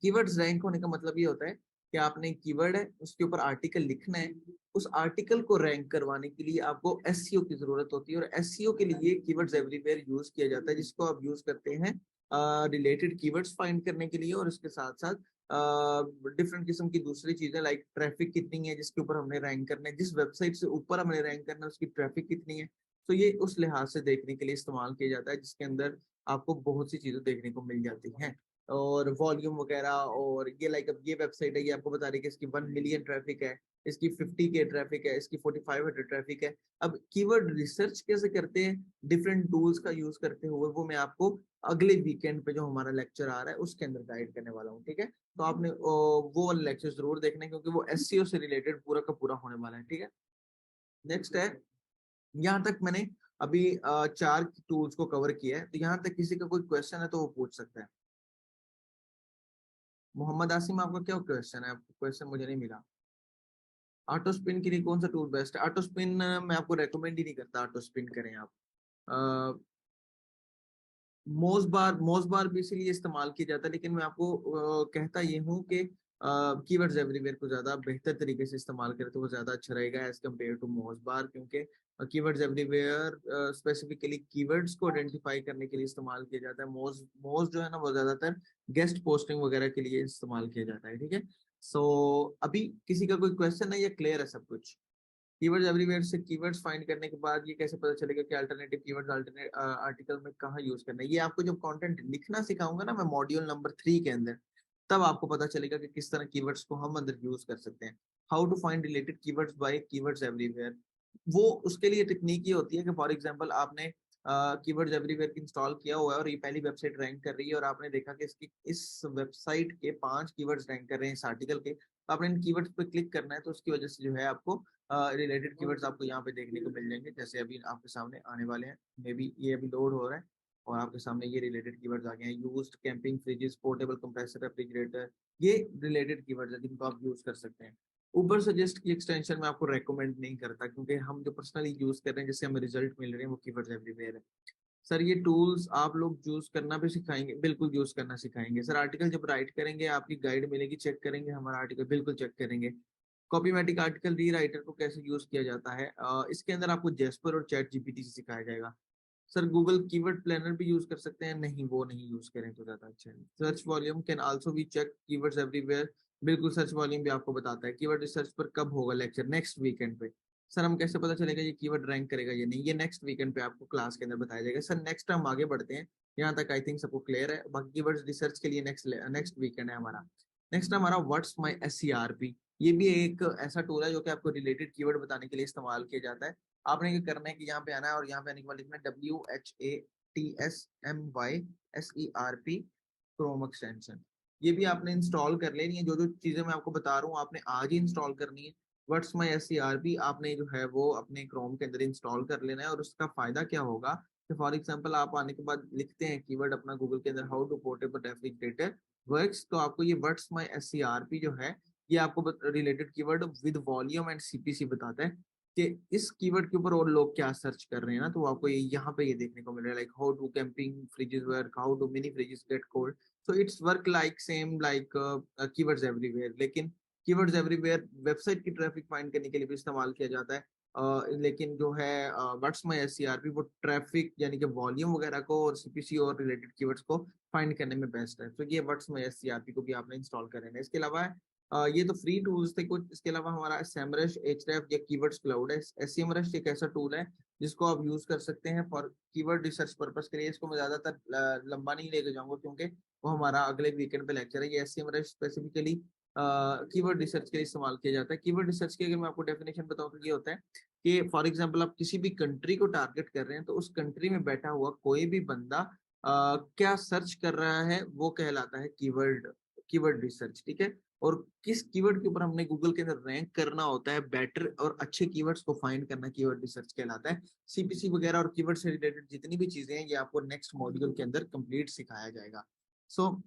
Speaker 1: कीवर्ड्स रैंक होने का मतलब ये होता है कि आपने कीवर्ड है उसके ऊपर आर्टिकल लिखना है, उस आर्टिकल को रैंक करवाने के लिए आपको एसईओ की जरूरत होती है, और एसईओ के लिए कीवर्ड्स एवरीवेयर यूज किया जाता है, जिसको आप यूज करते हैं रिलेटेड कीवर्ड्स फाइंड करने के लिए, और उसके साथ साथ डिफरेंट किस्म की दूसरी चीजें लाइक ट्रैफिक कितनी है जिसके ऊपर हमने रैंक करना है, जिस वेबसाइट से ऊपर हमने रैंक करना है उसकी ट्रैफिक कितनी है। तो ये उस लिहाज से देखने के लिए इस्तेमाल किया जाता है, जिसके अंदर आपको बहुत सी चीजें देखने को मिल जाती हैं, और वॉल्यूम वगैरह। और ये लाइक अब ये वेबसाइट है, ये आपको बता रही है कि इसकी 1 मिलियन ट्रैफिक है, इसकी 50K ट्रैफिक है, इसकी 4500 ट्रैफिक है। अब कीवर्ड रिसर्च कैसे करते हैं डिफरेंट टूल्स का यूज करते हुए, वो मैं आपको अगले वीकेंड पे जो हमारा लेक्चर आ रहा है उसके अंदर गाइड करने वाला हूँ, ठीक है। तो आपने वो वाला लेक्चर जरूर देखना है, क्योंकि वो एससीओ से रिलेटेड पूरा का पूरा होने वाला है, ठीक है। नेक्स्ट है, यहाँ तक मैंने अभी 4 टूल्स को कवर किया है, तो यहाँ तक किसी का कोई क्वेश्चन है तो वो पूछ सकता है। मोहम्मद आसिम आपका क्या क्वेश्चन है? आपको क्वेश्चन मुझे नहीं मिला। ऑटो स्पिन के लिए कौन सा टूल बेस्ट है? ऑटो स्पिन मैं आपको रेकमेंड ही नहीं करता, ऑटो स्पिन करें आप। मोज बार भी इसीलिए इस्तेमाल किया जाता है, लेकिन मैं आपको कहता ये हूँ कि कीवर्ड्स एवरीवेयर को ज्यादा बेहतर तरीके से इस्तेमाल करें तो वो ज्यादा अच्छा रहेगा एज कम्पेयर टू मोज बार, क्योंकि कीवर्ड्स एवरीवेयर स्पेसिफिकली कीवर्ड्स को आइडेंटिफाई करने के लिए इस्तेमाल किया जाता है। मोज मोज जो है ना वो ज्यादातर गेस्ट पोस्टिंग वगैरह के लिए इस्तेमाल किया जाता है, ठीक है। सो अभी किसी का कोई क्वेश्चन है या क्लियर है सब कुछ? कीवर्ड्स एवरीवेयर से कीवर्ड्स फाइंड करने के बाद ये कैसे पता चलेगा कि अल्टरनेटिव कीवर्ड्स अल्टरनेट आर्टिकल में कहाँ यूज करना है? ये आपको जब कंटेंट लिखना सिखाऊंगा ना मैं मॉड्यूल नंबर 3 के अंदर, तब आपको पता चलेगा कि किस तरह कीवर्ड्स को हम अंदर यूज कर सकते हैं। How to find related keywords by keywords everywhere, वो उसके लिए टेक्निक ये होती है कि फॉर एग्जांपल आपने कीवर्ड्स एवरीवेयर इंस्टॉल किया हुआ है और ये पहली वेबसाइट रैंक कर रही है, और आपने देखा कि इसकी इस वेबसाइट के 5 कीवर्ड्स रैंक कर रहे हैं इस आर्टिकल के, तो आपने इन कीवर्ड्स पे क्लिक करना है, तो उसकी वजह से जो है आपको रिलेटेड कीवर्ड्स आपको यहाँ पे देखने को मिल जाएंगे, जैसे अभी आपके सामने आने वाले हैं। मे बी ये अभी लोड हो रहा है और आपके सामने ये रिलेटेड कीवर्ड्स आ गए हैं, used camping freezes, portable compressor, refrigerator, ये रिलेटेड कीवर्ड्स हैं जिनको आप यूज कर सकते हैं। ऊबर सजेस्ट की एक्सटेंशन में आपको रेकमेंड नहीं करता, क्योंकि हम जो पर्सनली यूज कर रहे हैं जिससे हमें रिजल्ट मिल रहे हैं वो कीवर्ड्स एवरीवेयर है। सर ये टूल्स आप लोग यूज करना भी सिखाएंगे? बिल्कुल यूज करना सिखाएंगे सर। आर्टिकल जब राइट करेंगे आपकी गाइड मिलेगी, चेक करेंगे हमारा आर्टिकल, बिल्कुल चेक करेंगे। कॉपीमेटिक आर्टिकल रीराइटर को कैसे यूज किया जाता है, इसके अंदर आपको जेस्पर और चैट जीपीटी से सिखाया जाएगा। सर गूगल कीवर्ड प्लानर भी यूज कर सकते हैं? नहीं, वो नहीं यूज करें तो ज्यादा अच्छा है। Search volume can also be check keywords everywhere. बिल्कुल, सर्च वॉल्यूम भी आपको बताता है। कीवर्ड रिसर्च पर कब होगा लेक्चर? नेक्स्ट वीकेंड पे। सर हम कैसे पता चलेगा ये कीवर्ड रैंक करेगा या नहीं? ये नेक्स्ट वीकेंड पे आपको क्लास के अंदर बताया जाएगा। सर नेक्स्ट हम आगे बढ़ते हैं, यहाँ तक आई थिंक सबको क्लियर है। बाकी कीवर्ड रिसर्च के लिए नेक्स्ट नेक्स्ट वीकेंड है हमारा। नेक्स्ट हमारा व्हाट्स माई SCRP। ये भी एक ऐसा टूल है जो कि आपको रिलेटेड कीवर्ड बताने के लिए इस्तेमाल किया जाता है। आपने क्या करना है कि यहाँ पे आना है और यहाँ पे आने के बाद लिखना है WHATSMYSERP क्रोम एक्सटेंशन। ये भी आपने इंस्टॉल कर लेनी है। जो जो चीजें मैं आपको बता रहा हूँ आपने आज ही इंस्टॉल करनी है। व्हाट्स माई SCRP आपने जो है वो अपने क्रोम के अंदर इंस्टॉल कर लेना है। और उसका फायदा क्या होगा कि फॉर एग्जाम्पल आप आने के बाद लिखते हैं कीवर्ड अपना गूगल के अंदर, how to portable refrigerator works, तो आपको ये व्हाट्स माई SCRP जो है ये आपको related keyword with volume and CPC बताता है कि इस कीवर्ड के ऊपर और लोग क्या सर्च कर रहे हैं ना। तो आपको ये यहाँ पे ये देखने को मिल रहा है, like how to camping fridges work, how to mini fridges get cold. So it's work like same like keywords everywhere. लेकिन कीवर्ड्स एवरीवेयर वेबसाइट की ट्रैफिक फाइंड करने के लिए भी इस्तेमाल किया जाता है। लेकिन जो है व्हाट्स माई SCRP वो ट्रैफिक यानी कि वॉल्यूम वगैरह को और CPC और रिलेटेड कीवर्ड्स को फाइंड करने में बेस्ट है। तो ये व्हाट्स माई SCRP को भी आपने इंस्टॉल कर लेना है। इसके अलावा ये तो फ्री टूल्स थे कुछ। इसके अलावा हमारा SEMrush, Href या कीवर्ड्स क्लाउड है। SEMrush एक ऐसा टूल है जिसको आप यूज कर सकते हैं फॉर कीवर्ड रिसर्च पर्पस के लिए। इसको मैं ज्यादातर लंबा नहीं लेके जाऊंगा क्योंकि वो हमारा अगले वीकेंड पे लेक्चर है। ये SEMrush स्पेसिफिकली कीवर्ड रिसर्च के लिए इस्तेमाल किया जाता है। कीवर्ड रिसर्च की अगर मैं आपको डेफिनेशन बताऊं तो ये होता है कि फॉर एग्जाम्पल आप किसी भी कंट्री को टारगेट कर रहे हैं तो उस कंट्री में बैठा हुआ कोई भी बंदा क्या सर्च कर रहा है वो कहलाता है कीवर्ड कीवर्ड रिसर्च। ठीक है। और किस कीवर्ड के ऊपर हमने गूगल के अंदर रैंक करना होता है, बेटर और अच्छे कीवर्ड्स को फाइंड करना कीवर्ड रिसर्च कहलाता है। CPC वगैरह और कीवर्ड से रिलेटेड जितनी भी चीजें हैं ये आपको नेक्स्ट मॉड्यूल के अंदर कंप्लीट सिखाया जाएगा। सो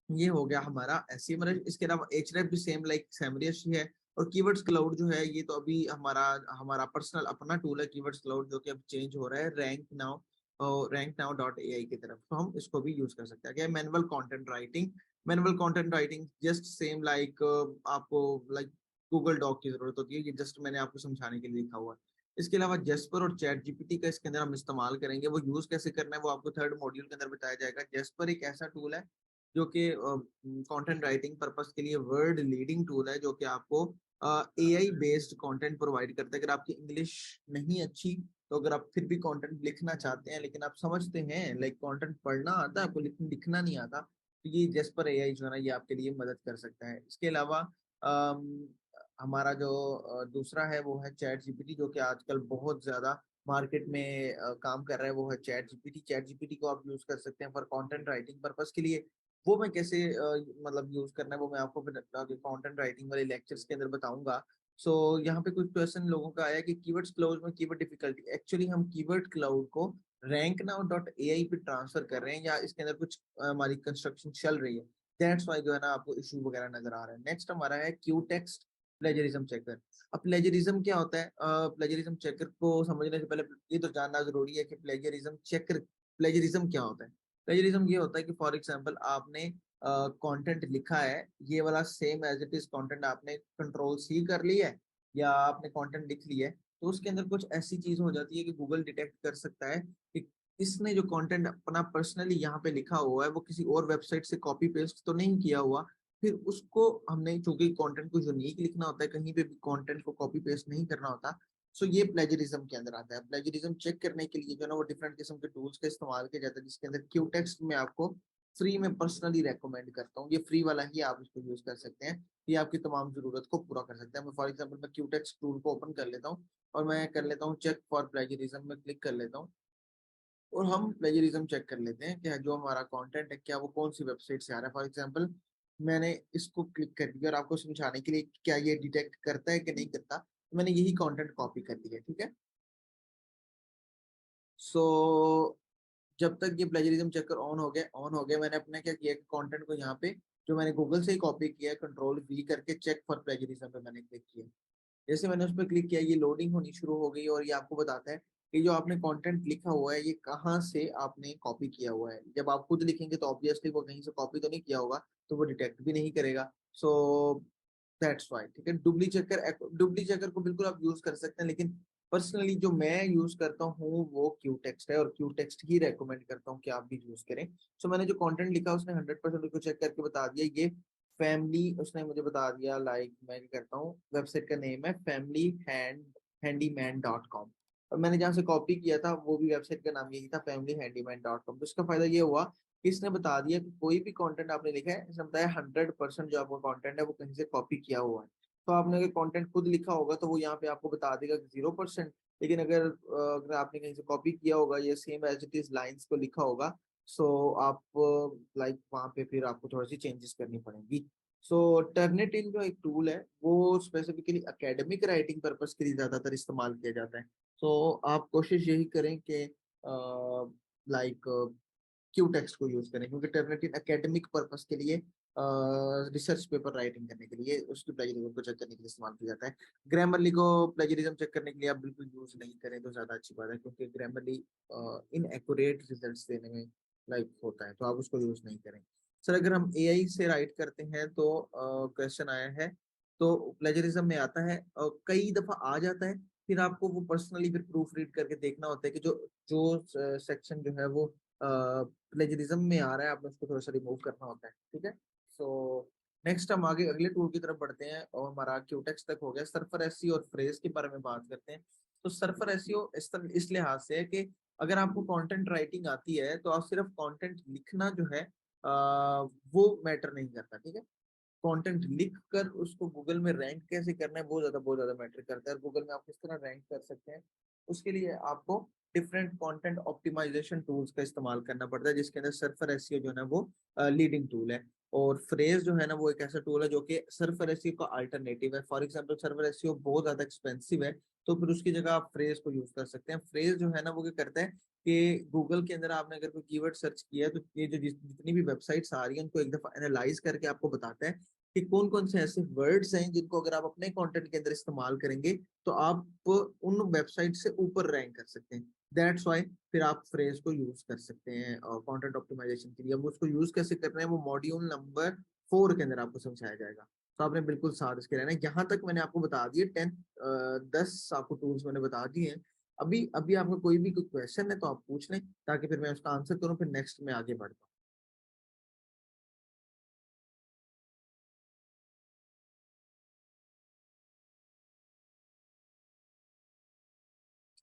Speaker 1: ये हो गया हमारा SEMrush। इसके अलावा Href भी सेम लाइक SEMrush ही है। और कीवर्ड्स क्लाउड जो है ये तो अभी हमारा हमारा पर्सनल अपना टूल है कीवर्ड्स क्लाउड, जो कि अब चेंज हो रहा है RankNow.ai की तरफ। तो हम इसको भी यूज कर सकते हैं। क्या manual content writing? Manual content writing just same like आपको लाइक गूगल डॉक की जरूरत होती है। ये जस्ट मैंने आपको समझाने के लिए लिखा हुआ है। इसके अलावा जेस्पर और चैट जीपीटी का इसके अंदर हम इस्तेमाल करेंगे। वो यूज कैसे करना है वो आपको थर्ड मॉड्यूल के अंदर बताया जाएगा। जेस्पर एक ऐसा टूल है जो कि कंटेंट राइटिंग पर्पस के लिए वर्ल्ड लीडिंग टूल है, जो कि आपको AI बेस्ड कंटेंट प्रोवाइड करता है। अगर आपकी इंग्लिश नहीं अच्छी तो अगर आप फिर भी कंटेंट लिखना चाहते हैं लेकिन आप समझते हैं, लाइक कंटेंट पढ़ना आता है आपको लेकिन लिखना नहीं आता, तो ये जेस्पर AI जो है ना ये आपके लिए मदद कर सकता है। इसके अलावा हमारा जो दूसरा है वो है चैट जीपीटी, जो कि आजकल बहुत ज्यादा मार्केट में काम कर रहा है। वो है चैट जीपीटी को आप यूज कर सकते हैं फॉर कंटेंट राइटिंग पर्पस के लिए। वो मैं कैसे मतलब यूज करना है वो मैं आपको फिर आगे कंटेंट राइटिंग वाले लेक्चर्स के अंदर बताऊंगा। सो यहाँ पे कुछ क्वेश्चन लोगों का आया कि कीवर्ड्स क्लाउड में कीवर्ड डिफिकल्टी। एक्चुअली हम कीवर्ड क्लाउड को RankNow.ai पे ट्रांसफर कर रहे हैं या इसके अंदर कुछ हमारी कंस्ट्रक्शन चल रही है। दैट्स वाई जो है ना आपको इशू वगैरह नजर आ रहा है। नेक्स्ट हमारा है क्यू टेक्स्ट प्लेजरिज्म चेकर। अब प्लेजरिज्म क्या होता है? प्लेजरिज्म चेकर को समझने से पहले ये तो जानना जरूरी है कि प्लेजरिज्म क्या होता है। प्लेजरिज्म ये होता है कि फॉर एग्जांपल आपने कंटेंट लिखा है, ये वाला same as it is content आपने कंट्रोल C कर लिया है या आपने कंटेंट लिख लिया है, तो उसके अंदर कुछ ऐसी चीज हो जाती है कि गूगल डिटेक्ट कर सकता है कि इसने जो कंटेंट अपना पर्सनली यहाँ पे लिखा हुआ है वो किसी और वेबसाइट से कॉपी पेस्ट तो नहीं किया हुआ। फिर उसको हमने, चूंकि कंटेंट को यूनिक लिखना होता है, कहीं पे भी कंटेंट को कॉपी पेस्ट नहीं करना होता। सो ये प्लेजरिज्म के अंदर आता है। प्लेजरिज्म चेक करने के लिए जो है ना वो डिफरेंट किस्म के टूल्स का इस्तेमाल किया जाता है, जिसके अंदर क्यू टेक्स्ट में आपको फ्री में पर्सनली रेकमेंड करता हूँ। ये फ्री वाला ही आप इसको यूज कर सकते हैं। ये आपकी तमाम जरूरत को पूरा कर सकते हैं। मैं फॉर एग्जांपल मैं क्यू टेक्स्ट टूल को ओपन कर लेता हूँ और मैं कर लेता हूँ चेक फॉर प्लेजरिज्म में क्लिक कर लेता हूँ। और हम प्लेजरिज्म चेक कर लेते हैं कि जो हमारा कंटेंट है क्या वो कौन सी वेबसाइट से आ रहा है। फॉर एग्जांपल मैंने इसको क्लिक कर दिया और आपको समझाने के लिए क्या ये डिटेक्ट करता है कि नहीं करता, तो मैंने यही कंटेंट कॉपी कर दिया। ठीक है। सो जब तक ये प्लेजरिज्म चेकर ऑन हो गया मैंने अपने क्या किया कंटेंट को यहाँ पे जो मैंने गूगल से ही कॉपी किया, कंट्रोल V करके चेक फॉर प्लेजरिज्म पे मैंने क्लिक किया। जैसे मैंने उस पर क्लिक किया ये लोडिंग होनी शुरू हो गई और ये आपको बताता है ये जो आपने कंटेंट लिखा हुआ है ये कहाँ से आपने कॉपी किया हुआ है। जब आप खुद लिखेंगे तो ऑब्वियसली वो कहीं से कॉपी तो नहीं किया होगा, तो वो डिटेक्ट भी नहीं करेगा। सो दैट्स वाई, ठीक है। डुप्ली चेकर को बिल्कुल आप यूज कर सकते हैं, लेकिन पर्सनली जो मैं यूज करता हूँ वो क्यू टेक्स्ट है, और क्यू टेक्स्ट ही रेकमेंड करता हूँ कि आप भी यूज करें। सो मैंने जो कंटेंट लिखा उसने 100% उसको चेक करके बता दिया। ये फैमिली उसने मुझे बता दिया, लाइक मैं क्या करता हूँ, वेबसाइट का नेम है family-handyman.com, और मैंने जहाँ से कॉपी किया था वो भी वेबसाइट का नाम यही था, family-handyman.com। तो इसका फायदा ये हुआ कि इसने बता दिया कि कोई भी कंटेंट आपने लिखा है, इसने बताया 100% जो आपका कंटेंट है वो कहीं से कॉपी किया हुआ है। तो आपने अगर कंटेंट खुद लिखा होगा तो वो यहाँ पे आपको बता देगा कि 0%, लेकिन अगर आपने कहीं से कॉपी किया होगा, ये same as it is lines को लिखा होगा, सो आप लाइक वहाँ पे फिर आपको थोड़ी सी चेंजेस करनी पड़ेंगी। सो टर्निटिन जो एक टूल है वो स्पेसिफिकली एकेडमिक राइटिंग पर्पस के लिए ज्यादातर इस्तेमाल किया जाता है। तो आप कोशिश यही करें कि लाइक क्यू टेक्स्ट को यूज करें, क्योंकि टर्निटिन एकेडमिक पर्पस के लिए, रिसर्च पेपर राइटिंग करने के लिए, उसकी प्लेजरिज्म को चेक करने के लिए इस्तेमाल किया जाता है। ग्रामरली को प्लेजरिज्म चेक करने के लिए आप बिल्कुल यूज नहीं करें तो ज्यादा अच्छी बात है, क्योंकि ग्रामरली इनएक्यूरेट रिजल्ट्स देने में लाइक होता है, तो आप उसको यूज नहीं करें। सर अगर हम एआई से राइट करते हैं तो क्वेश्चन आया है, तो प्लेजरिज्म में आता है, कई दफा आ जाता है, फिर आपको वो पर्सनली फिर प्रूफ रीड करके देखना होता है कि जो जो सेक्शन जो है वो प्लेजरिज्म में आ रहा है, आपने उसको थोड़ा सा रिमूव करना होता है, ठीक है। सो नेक्स्ट हम आगे अगले टूल की तरफ बढ़ते हैं, और हमारा क्यूटेक्स तक हो गया। सर्फर एसईओ और फ्रेज के बारे में बात करते हैं। तो सर्फर एसईओ इस लिहाज से है कि अगर आपको कंटेंट राइटिंग आती है तो आप सिर्फ कंटेंट लिखना जो है वो मैटर नहीं करता, ठीक है। कंटेंट लिख कर उसको गूगल में रैंक कैसे करना है वो बहुत ज्यादा मैटर करता है, और गूगल में आप किस तरह रैंक कर सकते हैं उसके लिए आपको डिफरेंट कंटेंट ऑप्टिमाइजेशन टूल्स का इस्तेमाल करना पड़ता है, जिसके अंदर सर्फर एसईओ जो है ना वो लीडिंग टूल है। और फ्रेज जो है ना वो एक ऐसा टूल है जो कि सर्फर एसईओ का अल्टरनेटिव है। फॉर एग्जांपल सर्फर एसईओ बहुत ज्यादा एक्सपेंसिव है, तो फिर उसकी जगह आप फ्रेज को यूज कर सकते हैं। फ्रेज जो है ना वो क्या करता है कि गूगल के अंदर आपने अगर कोई कीवर्ड सर्च किया है तो ये जो जितनी भी वेबसाइट्स आ रही है उनको एक दफा एनालाइज करके आपको बताता है कि कौन कौन से ऐसे वर्ड्स हैं जिनको अगर आप अपने कंटेंट के अंदर इस्तेमाल करेंगे तो आप उन वेबसाइट से ऊपर रैंक कर सकते हैं। दैट्स वाई फिर आप फ्रेज को यूज कर सकते हैं और कंटेंट ऑप्टिमाइजेशन के लिए। अब उसको यूज कैसे करना है वो मॉड्यूल नंबर 4 के अंदर आपको समझाया जाएगा, तो आपने बिल्कुल साथ इसके रहना है। यहाँ तक मैंने आपको बता दिए 10 आपको टूल्स मैंने बता दिए हैं। अभी अभी आपका कोई भी क्वेश्चन है तो आप पूछ लें, ताकि फिर मैं उसका आंसर करूँ, फिर नेक्स्ट में आगे बढ़ता हूँ।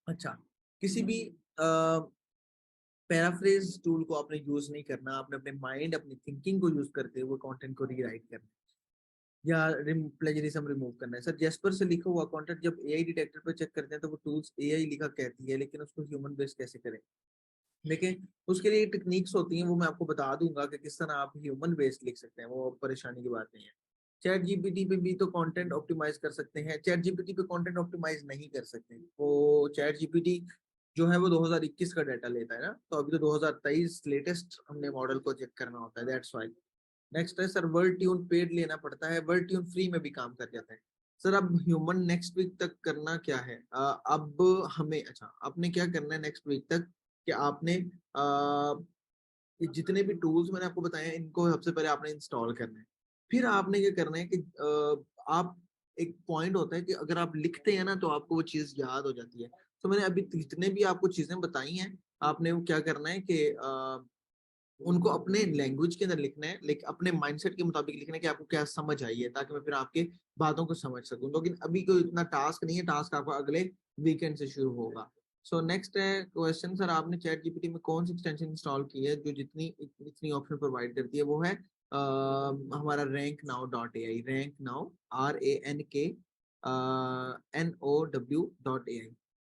Speaker 1: अच्छा, किसी भी पैराफ्रेज टूल को आपने यूज नहीं करना, आपने अपने माइंड अपनी थिंकिंग को यूज करते हुए कंटेंट को रीराइट करना है या प्लेजरिज्म रिमूव करना है। सर जेस्पर से लिखा हुआ कंटेंट जब एआई डिटेक्टर पे चेक करते हैं तो वो टूल्स एआई लिखा कहती है, लेकिन उसको ह्यूमन बेस कैसे करें। लेकिन उसके लिए टेक्निक्स होती हैं, वो मैं आपको बता दूंगा कि किस तरह आप ह्यूमन बेस्ड लिख सकते हैं, वो परेशानी की बात नहीं है। चैट जीपीटी पे भी तो कंटेंट ऑप्टिमाइज कर सकते हैं, चैट जीपीटी पे कंटेंट ऑप्टिमाइज नहीं कर सकते। वो चैट जीपीटी जो है वो 2021 का डाटा लेता है ना, तो अभी तो 2023 लेटेस्ट हमने मॉडल को चेक करना होता है, दैट्स वाई। नेक्स्ट है सर वर्ल्ड ट्यून पेड लेना पड़ता है, वर्ल्ड ट्यून फ्री में भी काम कर जाता है। सर अब ह्यूमन नेक्स्ट वीक तक करना क्या है, अब हमें, अच्छा आपने क्या करना है नेक्स्ट वीक तक कि आपने ये जितने भी टूल्स मैंने आपको बताए हैं इनको सबसे पहले आपने इंस्टॉल करना है। फिर आपने क्या करना है कि आप, एक पॉइंट होता है कि अगर आप लिखते हैं ना तो आपको वो चीज याद हो जाती है। तो मैंने अभी जितने भी आपको चीजें बताई हैं, आपने वो क्या करना है कि उनको अपने लैंग्वेज के अंदर लिखना है, लेकिन अपने माइंडसेट के मुताबिक लिखना है कि आपको क्या समझ आई है, ताकि मैं फिर आपके बातों को समझ सकूं। लेकिन अभी कोई इतना टास्क नहीं है, टास्क आपका अगले वीकेंड से शुरू होगा। सो नेक्स्ट है क्वेश्चन, सर आपने चैट जीपीटी में कौन सी एक्सटेंशन इंस्टॉल की है जो जितनी इतनी ऑप्शन प्रोवाइड करती है। वो है हमारा rank now dot A I, rank now RANKNOW.ai।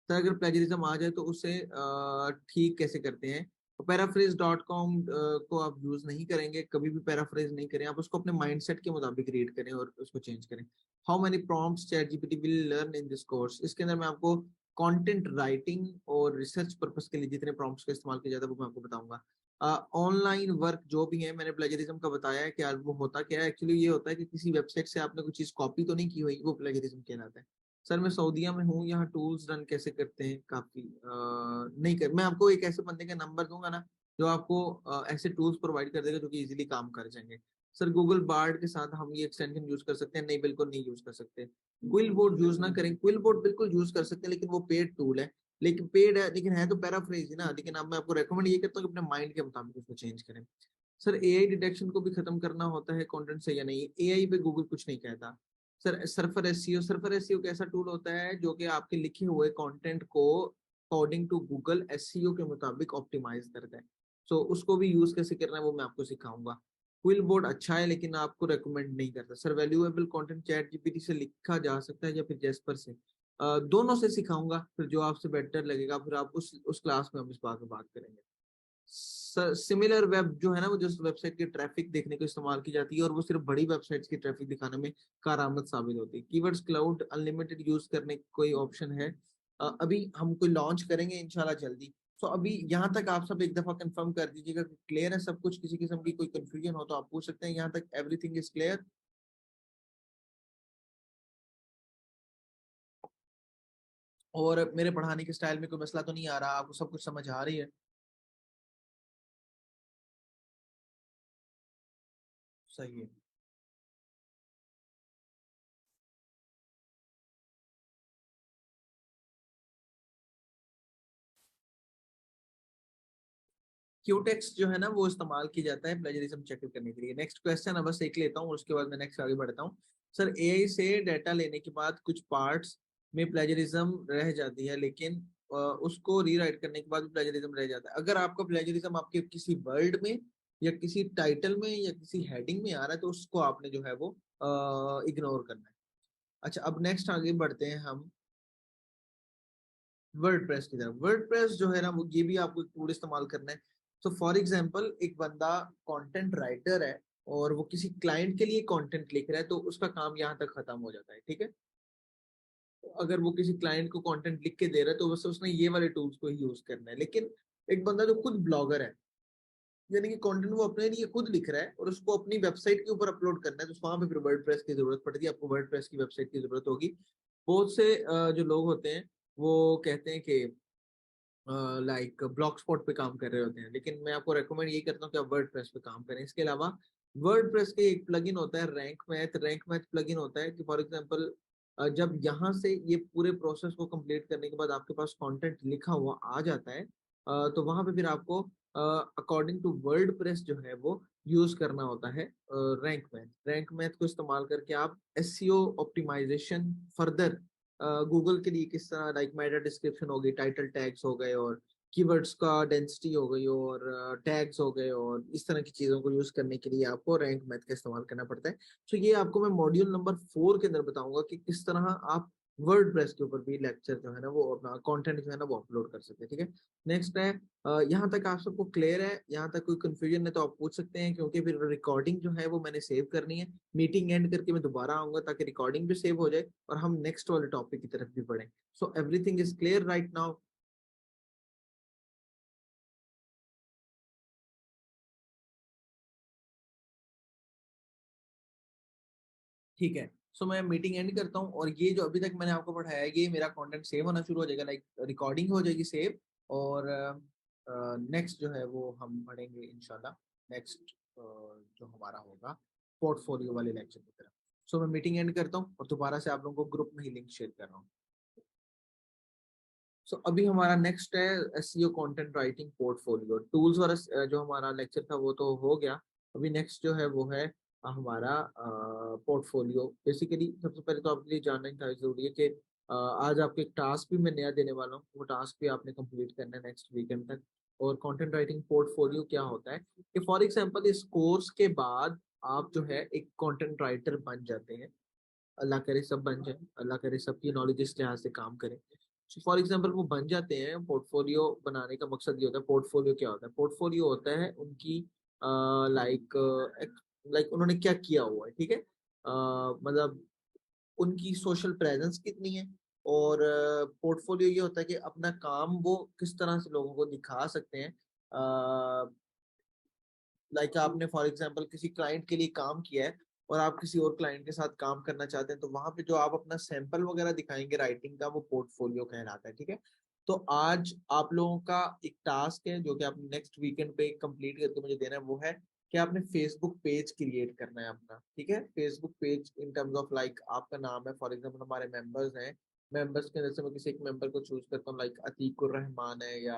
Speaker 1: Sir अगर प्लेजरिज्म आ जाए तो उसे ठीक कैसे करते हैं। तो पैराफ्रेज डॉट कॉम को आप यूज नहीं करेंगे, कभी भी पैराफ्रेज नहीं करें, आप उसको अपने माइंडसेट के मुताबिक रीड करें और उसको चेंज करें। How many prompts chat GPT will learn in this course, इसके अंदर मैं आपको कंटेंट राइटिंग और रिसर्च पर्पस के लिए जितने प्रॉम्प्ट्स का इस्तेमाल किया जाता है वो मैं आपको बताऊंगा। ऑनलाइन वर्क जो भी है, मैंने प्लेजरिज्म का बताया है कि आज वो होता क्या है। एक्चुअली ये होता है कि किसी वेबसाइट से आपने कोई चीज कॉपी तो नहीं की हुई, वो प्लेजरिज्म कहलाता है। सर मैं सऊदीया में हूँ, यहाँ टूल्स रन कैसे करते हैं, काफी नहीं कर, मैं आपको एक ऐसे बंदे का नंबर दूंगा ना जो आपको ऐसे टूल्स प्रोवाइड कर देगा जो कि इजीली काम कर जाएंगे। सर गूगल बार्ड के साथ हम ये एक्सटेंशन यूज कर सकते हैं? नहीं, बिल्कुल नहीं यूज कर सकते। क्विल बोर्ड यूज ना करें। क्विल बोर्ड बिल्कुल यूज कर सकते हैं लेकिन वो पेड टूल है, लेकिन पेड है लेकिन है तो पैराफ्रेज ही ना। लेकिन अब मैं आपको रेकमेंड ये करता हूँ कि अपने माइंड के मुताबिक उसको चेंज करें। सर एआई डिटेक्शन को भी खत्म करना होता है कंटेंट से या नहीं? एआई पे गूगल कुछ नहीं कहता। Sir surfer SEO, surfer SEO कैसा टूल होता है जो कि आपके लिखे हुए कंटेंट को अकॉर्डिंग टू गूगल एसईओ के मुताबिक ऑप्टिमाइज करता है। सो उसको भी यूज कैसे करना है वो मैं आपको सिखाऊंगा। क्विल बोर्ड अच्छा है लेकिन आपको रेकमेंड नहीं करता। Sir valuable content chat GPT से लिखा जा सकता है या फिर जेस्पर से? दोनों से सिखाऊंगा, फिर जो आपसे बेटर लगेगा फिर आप उस क्लास में हम इस बात में बात करेंगे। सिमिलर वेब जो है ना, वो जिस वेबसाइट की ट्रैफिक देखने को इस्तेमाल की जाती है और वो सिर्फ बड़ी वेबसाइट्स की ट्रैफिक दिखाने में कारआमद साबित होती है। कीवर्ड्स क्लाउड अनलिमिटेड यूज करने की कोई ऑप्शन है? अभी हम कोई लॉन्च करेंगे इंशाल्लाह जल्दी। तो अभी यहाँ तक आप सब एक दफा कंफर्म कर दीजिएगा कि क्लियर है सब कुछ, किसी किस्म की कोई कंफ्यूजन हो तो आप पूछ सकते हैं। यहाँ तक एवरीथिंग इज क्लियर? और मेरे पढ़ाने के स्टाइल में कोई मसला तो नहीं आ रहा? आपको सब कुछ समझ आ रही है? सही है। क्यूटेक्स जो है ना वो इस्तेमाल किया जाता है प्लेजरिज्म चेक करने के लिए। नेक्स्ट क्वेश्चन अब बस एक लेता हूँ, उसके बाद मैं नेक्स्ट आगे बढ़ता हूँ। सर एआई से डाटा लेने के बाद कुछ पार्ट्स में प्लेजरिज्म रह जाती है लेकिन उसको रीराइट करने के बाद भी प्लेजरिज्म रह जाता है। अगर आपका प्लेजरिज्म आपके किसी वर्ड में या किसी टाइटल में या किसी हेडिंग में आ रहा है तो उसको आपने जो है वो इग्नोर करना है। अच्छा अब नेक्स्ट आगे बढ़ते हैं हम वर्डप्रेस की तरफ। वर्डप्रेस जो है ना वो ये भी आपको टूल इस्तेमाल करना है। तो फॉर एग्जांपल एक बंदा कंटेंट राइटर है और वो किसी क्लाइंट के लिए कंटेंट लिख रहा है तो उसका काम यहाँ तक खत्म हो जाता है, ठीक है। तो अगर वो किसी क्लाइंट को कंटेंट लिख के दे रहा है तो बस उसने ये वाले टूल्स को ही यूज करना है। लेकिन एक बंदा जो खुद ब्लॉगर है, यानी कि कंटेंट वो अपने लिए खुद लिख रहा है और उसको अपनी वेबसाइट के ऊपर अपलोड करना है, तो वहां पे फिर वर्डप्रेस की जरूरत पड़ती है। आपको वर्डप्रेस की वेबसाइट की जरूरत होगी। बहुत से जो लोग होते हैं वो कहते हैं कि लाइक ब्लॉग स्पॉट पे काम कर रहे होते हैं, लेकिन मैं आपको रेकमेंड यही करता हूँ कि आप वर्डप्रेस पे काम करें। इसके अलावा वर्डप्रेस के एक प्लगइन होता है rank math. Rank math plugin होता है कि फॉर एग्जांपल जब यहाँ से ये पूरे प्रोसेस को कंप्लीट करने के बाद आपके पास कंटेंट लिखा हुआ आ जाता है तो वहां पे फिर आपको अकॉर्डिंग टू वर्डप्रेस जो है वो यूज करना होता है रैंक मैथ। रैंक मैथ को इस्तेमाल करके आप एसईओ ऑप्टिमाइजेशन फर्दर गूगल के लिए किस तरह, लाइक मेटा डिस्क्रिप्शन हो गई, टाइटल टैग्स हो गए और कीवर्ड्स का डेंसिटी हो गई और टैग्स हो गए और इस तरह की चीजों को यूज करने के लिए आपको रैंक मैथ का इस्तेमाल करना पड़ता है। तो ये आपको मैं मॉड्यूल नंबर 4 के अंदर बताऊंगा कि किस तरह आप वर्डप्रेस के ऊपर भी लेक्चर जो है ना वो अपना कंटेंट जो है ना वो अपलोड कर सकते हैं, ठीक है। नेक्स्ट है यहाँ तक आप सबको क्लियर है? यहाँ तक कोई कंफ्यूजन है तो आप पूछ सकते हैं, क्योंकि फिर रिकॉर्डिंग जो है वो मैंने सेव करनी है। मीटिंग एंड करके मैं दोबारा आऊंगा ताकि रिकॉर्डिंग भी सेव हो जाए और हम नेक्स्ट वाले टॉपिक की तरफ भी बढ़े। So everything is clear right now? ठीक है। सो मैं मीटिंग एंड करता हूँ और ये जो अभी तक मैंने आपको पढ़ाया है ये मेरा कंटेंट सेव होना शुरू हो जाएगा, लाइक रिकॉर्डिंग हो जाएगी सेव। और नेक्स्ट जो है वो हम पढ़ेंगे इंशाल्लाह नेक्स्ट जो हमारा होगा पोर्टफोलियो वाले लेक्चर की तरफ। सो मैं मीटिंग एंड करता हूँ और दोबारा से आप लोगों को ग्रुप में ही लिंक शेयर कर रहा हूँ। सो अभी हमारा नेक्स्ट है SEO content writing portfolio tools वाला जो हमारा लेक्चर था वो तो हो गया। अभी नेक्स्ट जो है वो है हमारा पोर्टफोलियो। बेसिकली सबसे पहले तो आपके लिए जानना ही था जरूरी है कि आज आपको एक टास्क भी मैं नया देने वाला हूँ, वो टास्क भी आपने कंप्लीट करना है नेक्स्ट वीकेंड तक। और कंटेंट राइटिंग पोर्टफोलियो क्या होता है कि फॉर एग्जांपल इस कोर्स के बाद आप जो है एक कंटेंट राइटर बन जाते हैं। अल्लाह करे सब बन जाए, अल्लाह करे सबकी नॉलेज इस लिहाज से काम करे। फॉर एग्जाम्पल वो बन जाते हैं। पोर्टफोलियो बनाने का मकसद ये होता है, पोर्टफोलियो क्या होता है? पोर्टफोलियो होता है उनकी लाइक लाइक उन्होंने क्या किया हुआ है, ठीक है। मतलब उनकी सोशल प्रेजेंस कितनी है। और पोर्टफोलियो ये होता है कि अपना काम वो किस तरह से लोगों को दिखा सकते हैं। लाइक आपने फॉर एग्जांपल किसी क्लाइंट के लिए काम किया है और आप किसी और क्लाइंट के साथ काम करना चाहते हैं, तो वहां पे जो आप अपना सैंपल वगैरह दिखाएंगे राइटिंग का, वो पोर्टफोलियो कहलाता है। ठीक है, तो आज आप लोगों का एक टास्क है जो कि आप नेक्स्ट वीकेंड पे कंप्लीट करके मुझे देना है, वो है कि आपने फेसबुक पेज क्रिएट करना है अपना। ठीक है, Facebook page in terms of like आपका नाम है, फॉर एग्जांपल हमारे मेंबर्स हैं, मेंबर्स के अंदर से मैं किसी एक मेंबर को चूज करता हूँ, लाइक अतीकुर रहमान है या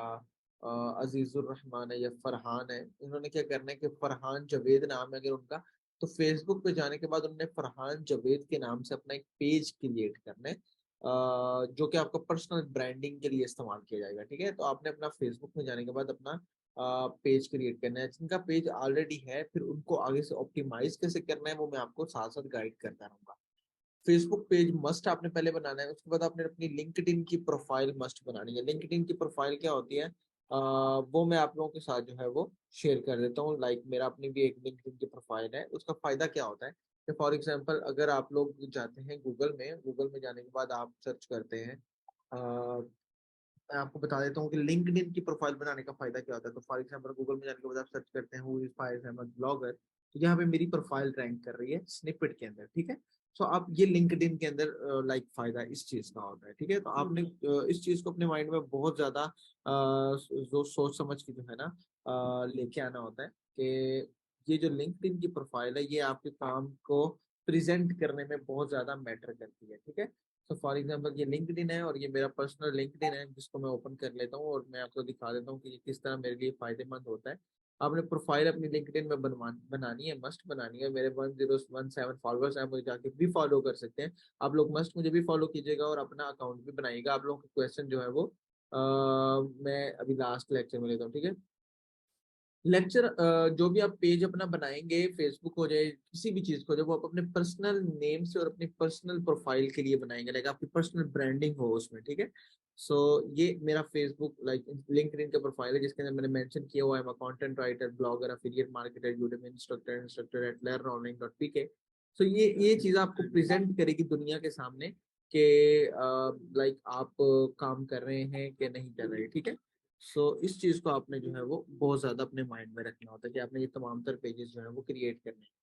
Speaker 1: अजीजुर रहमान है या फरहान है। इन्होंने क्या करना है कि फरहान जावेद नाम है अगर उनका, तो फेसबुक पे जाने के बाद उन्होंने फरहान जावेद के नाम से अपना एक पेज क्रिएट करना है, जो कि आपका पर्सनल ब्रांडिंग के लिए इस्तेमाल किया जाएगा। ठीक है, तो आपने अपना फेसबुक में जाने के बाद अपना पेज क्रिएट करना है। जिनका पेज ऑलरेडी है, फिर उनको आगे से ऑप्टिमाइज कैसे करना है वो मैं आपको साथ साथ गाइड करता रहूंगा। फेसबुक पेज मस्ट आपने पहले बनाना है, उसके बाद आपने अपनी लिंक्डइन की प्रोफाइल मस्ट बनानी है। लिंक्डइन की प्रोफाइल क्या होती है, वो मैं आप लोगों के साथ जो है वो शेयर कर देता हूँ। लाइक मेरा अपनी भी एक लिंक्डइन की प्रोफाइल है, उसका फायदा क्या होता है कि फॉर एग्जांपल अगर आप लोग जाते हैं गूगल में जाने के बाद आप सर्च करते हैं, मैं आपको बता देता हूँ कि लिंक्डइन की प्रोफाइल बनाने का फायदा क्या होता है। तो फॉर एग्जांपल गूगल में जाने के बाद आप सर्च करते हैं who is Faiz Ahmad blogger, तो यहाँ पे मेरी प्रोफाइल रैंक कर रही है स्निपेट के अंदर। ठीक है, सो आप ये लिंक्डइन के अंदर लाइक फायदा इस चीज का होता है। ठीक है, तो आपने इस चीज को अपने माइंड में बहुत ज्यादा जो सोच समझ के जो है ना लेके आना होता है कि ये जो लिंक्डइन की प्रोफाइल है ये आपके काम को प्रेजेंट करने में बहुत ज्यादा मैटर करती है। ठीक है, तो फॉर एग्जांपल ये लिंक्डइन है और ये मेरा पर्सनल लिंक्डइन है, जिसको मैं ओपन कर लेता हूँ और मैं आपको दिखा देता हूँ कि ये किस तरह मेरे लिए फायदेमंद होता है। आपने प्रोफाइल अपनी लिंक्डइन में बनानी है, मस्ट बनानी है। मेरे 1017 फॉलोअर्स हैं, मुझे जाके भी फॉलो कर सकते हैं। आप लोग मस्ट मुझे भी फॉलो कीजिएगा और अपना अकाउंट भी बनाइएगा। आप लोगों का क्वेश्चन जो है वो मैं अभी लास्ट लेक्चर में लेता हूँ। ठीक है, लेक्चर जो भी आप पेज अपना बनाएंगे, फेसबुक हो जाए किसी भी चीज को हो जाए, वो आप अपने पर्सनल नेम से और अपनी पर्सनल प्रोफाइल के लिए बनाएंगे, लाइक आपकी पर्सनल ब्रांडिंग हो उसमें। ठीक है, सो ये मेरा फेसबुक लाइक लिंक्डइन का प्रोफाइल है, जिसके अंदर मैंने मेंशन किया हुआ है content writer, blogger, affiliate marketer, Udemy instructor at learnonline.pk। So ये चीज आपको प्रेजेंट करेगी दुनिया के सामने कि लाइक आप काम कर रहे हैं कि नहीं कर रहे। ठीक है, इस चीज को आपने जो है वो बहुत ज्यादा अपने माइंड में रखना होता है कि आपने ये तमाम तर पेजेस जो है वो क्रिएट करने हैं।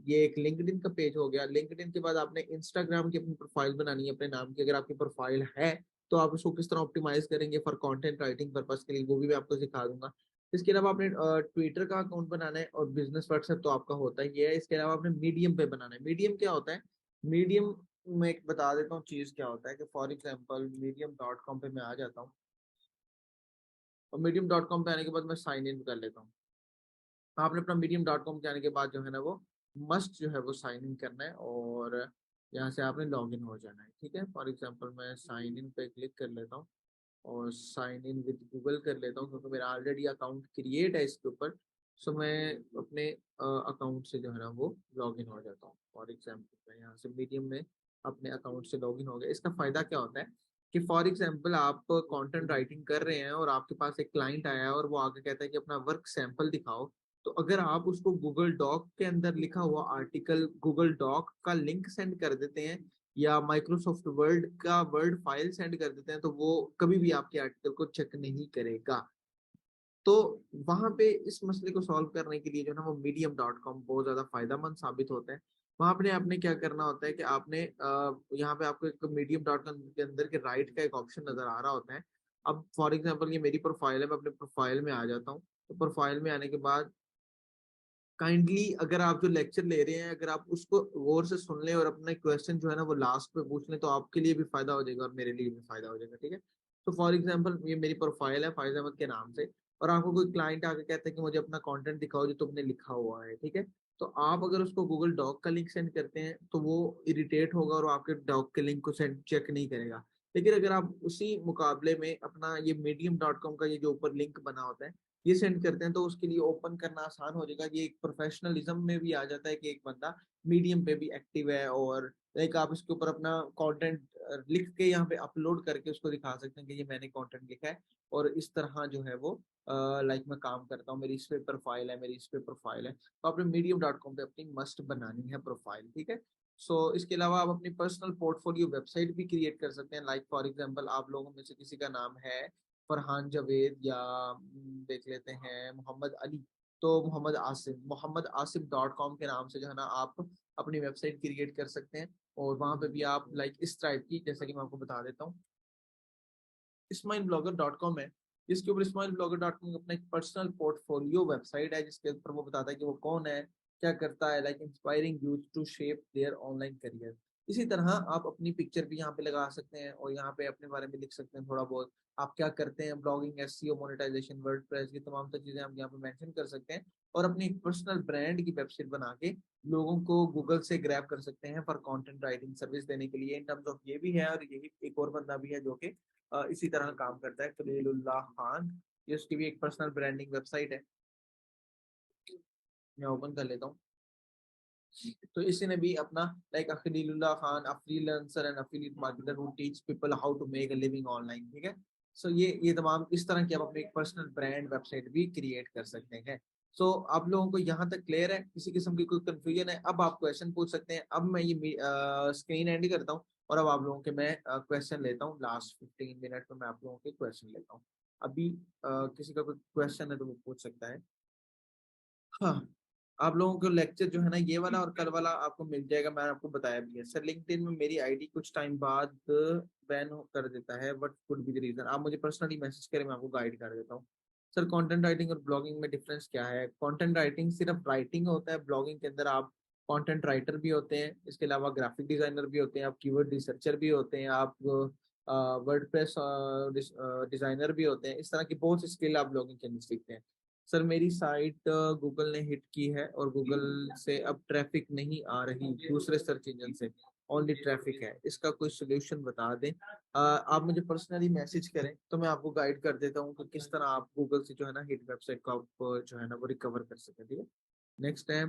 Speaker 1: ये एक लिंक्डइन का पेज हो गया। लिंक्डइन के बाद आपने इंस्टाग्राम की अपनी प्रोफाइल बनानी है अपने नाम की। अगर आपकी प्रोफाइल है तो आप उसको किस तरह ऑप्टिमाइज करेंगे फॉर कंटेंट राइटिंग पर्पस के लिए, वो भी मैं आपको सिखा दूंगा। इसके अलावा आपने ट्विटर का अकाउंट बनाना है और बिजनेस व्हाट्सएप तो आपका होता ही है। इसके अलावा आपने मीडियम पे बनाना है। मीडियम क्या होता है, मीडियम में एक बता देता हूँ चीज क्या होता है कि फॉर एग्जाम्पल मीडियम.com पे मैं आ जाता हूँ और मीडियम.com पे आने के बाद मैं साइन इन कर लेता हूँ। आपने अपना मीडियम.com के आने के बाद जो है ना वो मस्ट जो है वो साइन इन करना है और यहाँ से आपने लॉग इन हो जाना है। ठीक है, फॉर एग्जांपल मैं साइन इन पे क्लिक कर लेता हूँ और साइन इन विद गूगल कर लेता हूँ, क्योंकि मेरा ऑलरेडी अकाउंट क्रिएट है इसके ऊपर। सो मैं अपने अकाउंट से जो है ना वो लॉग इन हो जाता हूँ। फॉर एग्जाम्पल मैं यहाँ से मीडियम में अपने अकाउंट से लॉग इन हो गया। इसका फायदा क्या होता है कि फॉर एग्जाम्पल आप कंटेंट राइटिंग कर रहे हैं और आपके पास एक क्लाइंट आया है और वो आगे कहता है कि अपना वर्क सैंपल दिखाओ, तो अगर आप उसको गूगल डॉक के अंदर लिखा हुआ आर्टिकल गूगल डॉक का लिंक सेंड कर देते हैं या माइक्रोसॉफ्ट वर्ड का वर्ड फाइल सेंड कर देते हैं, तो वो कभी भी आपके आर्टिकल को चेक नहीं करेगा। तो वहां पे इस मसले को सॉल्व करने के लिए जो ना वो मीडियम.com बहुत ज्यादा फायदेमंद साबित होता है। वहां पे आपने क्या करना होता है कि आपने यहाँ पे आपको एक मीडियम.com के अंदर के राइट का एक ऑप्शन नजर आ रहा होता है। अब फॉर एग्जाम्पल ये मेरी प्रोफाइल है, मैं अपने प्रोफाइल में आ जाता हूँ। तो प्रोफाइल में आने के बाद काइंडली अगर आप जो लेक्चर ले रहे हैं अगर आप उसको गौर से सुन लें और अपना क्वेश्चन जो है ना वो लास्ट में पूछ लें, तो आपके लिए भी फायदा हो जाएगा और मेरे लिए भी फायदा हो जाएगा। ठीक है, तो फॉर एग्जांपल ये मेरी प्रोफाइल है फाइज अहमद के नाम से, और आपको कोई क्लाइंट आके कहता है कि मुझे अपना कंटेंट दिखाओ जो तुमने लिखा हुआ है। ठीक है, तो आप अगर उसको गूगल डॉक का लिंक सेंड करते हैं तो वो इरिटेट होगा और आपके डॉक के लिंक को सेंड चेक नहीं करेगा। लेकिन अगर आप उसी मुकाबले में अपना ये मीडियम.com का ये जो ऊपर लिंक बना होता है ये सेंड करते हैं, तो उसके लिए ओपन करना आसान हो जाएगा। ये एक प्रोफेशनलिज्म में भी आ जाता है कि एक बंदा मीडियम पे भी एक्टिव है और लाइक आप इसके ऊपर अपना कंटेंट लिख के यहाँ पे अपलोड करके उसको दिखा सकते हैं कि ये मैंने कंटेंट लिखा है और इस तरह जो है वो लाइक मैं काम करता हूँ, मेरी इस पे प्रोफाइल है, मेरी इस पे प्रोफाइल है। तो आपने मीडियम.com पे अपनी मस्ट बनानी है प्रोफाइल। ठीक है, इसके अलावा आप अपनी पर्सनल पोर्टफोलियो वेबसाइट भी क्रिएट कर सकते हैं। लाइक फॉर एग्जांपल आप लोगों में से किसी का नाम है फरहान जावेद या देख लेते हैं मोहम्मद अली, तो mohammedasim.com के नाम से जो है ना आप अपनी वेबसाइट क्रिएट कर सकते हैं। और वहां पे भी आप लाइक इस टाइप की, जैसे कि मैं आपको बता देता हूँ, ismailblogger.com है। इसके ऊपर ismailblogger.com अपना एक पर्सनल पोर्टफोलियो वेबसाइट है, जिसके ऊपर वो बताता है कि वो कौन है, क्या करता है, like inspiring youth to shape their online career. इसी तरह आप अपनी पिक्चर भी यहाँ पे लगा सकते हैं और यहाँ पे अपने बारे में लिख सकते हैं थोड़ा बहुत, आप क्या करते हैं, ब्लॉगिंग, एसईओ, मोनेटाइजेशन, वर्डप्रेस, ये तमाम तर चीजें आप यहाँ पे मेंशन कर सकते हैं। और अपनी एक पर्सनल ब्रांड की वेबसाइट बना के लोगों को गूगल से ग्रैब कर सकते हैं फॉर कंटेंट राइटिंग सर्विस देने के लिए। इन टर्म्स ऑफ ये भी है, और यही एक और बंदा भी है जो कि इसी तरह काम करता है, खलीलुल्लाह खान। ये उसकी भी एक पर्सनल ब्रांडिंग वेबसाइट है, मैं ओपन कर लेता हूँ। तो इसी ने भी अपना like Khalilullah Khan, a freelancer and affiliate marketer who teach people how to make a living online, ठीक है। सो ये तमाम इस तरह की आप अपनी एक पर्सनल ब्रांड वेबसाइट भी क्रिएट कर सकते हैं। सो आप लोगों को यहाँ तक क्लियर है, किसी किस्म की कोई कंफ्यूजन है, अब आप क्वेश्चन पूछ सकते हैं। अब मैं ये स्क्रीन एंड करता हूँ और अब आप लोगों के मैं क्वेश्चन लेता हूँ। लास्ट 15 मिनट में मैं आप लोगों के क्वेश्चन लेता हूँ। अभी किसी का कोई क्वेश्चन है तो वो पूछ सकता है। हाँ, आप लोगों को लेक्चर जो है ना ये वाला और कल वाला आपको मिल जाएगा, मैंने आपको बताया भी है। सर लिंक्डइन में मेरी आईडी कुछ टाइम बाद बैन कर देता है, what could be the reason? आप मुझे पर्सनली मैसेज करें, मैं आपको गाइड कर देता हूँ। सर कंटेंट राइटिंग और ब्लॉगिंग में डिफरेंस क्या है? कंटेंट राइटिंग सिर्फ राइटिंग होता है, ब्लॉगिंग के अंदर आप कंटेंट राइटर भी होते हैं, इसके अलावा ग्राफिक डिजाइनर भी होते हैं, आप कीवर्ड रिसर्चर भी होते हैं, आप वर्डप्रेस डिजाइनर भी होते हैं। इस तरह की बहुत सी स्किल आप ब्लॉगिंग के अंदर सीखते हैं। सर मेरी साइट गूगल ने हिट की है और गूगल से अब ट्रैफिक नहीं आ रही, दूसरे सर्च इंजन से ओनली ट्रैफिक है, इसका कोई सोल्यूशन बता दें। आप मुझे पर्सनली मैसेज करें तो मैं आपको गाइड कर देता हूँ कि किस तरह आप गूगल से जो है ना हिट वेबसाइट को आप जो है ना वो रिकवर कर सकें, ठीक है। नेक्स्ट है,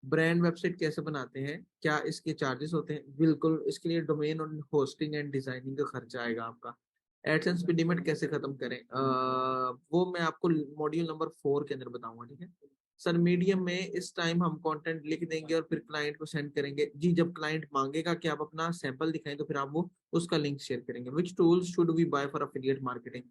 Speaker 1: ब्रांड वेबसाइट कैसे बनाते हैं, क्या इसके चार्जेस होते हैं? बिल्कुल, इसके लिए डोमेन और होस्टिंग एंड डिजाइनिंग का खर्चा आएगा आपका। एडसेंस पे लिमिट कैसे खत्म करें? वो मैं आपको मॉड्यूल नंबर 4 के अंदर बताऊंगा, ठीक है। सर मीडियम में इस टाइम हम कंटेंट लिख देंगे और फिर क्लाइंट को सेंड करेंगे जी, जब क्लाइंट मांगेगा कि आप अपना सैंपल दिखाएं तो फिर आप वो उसका लिंक शेयर करेंगे। Which tools should we buy for affiliate marketing?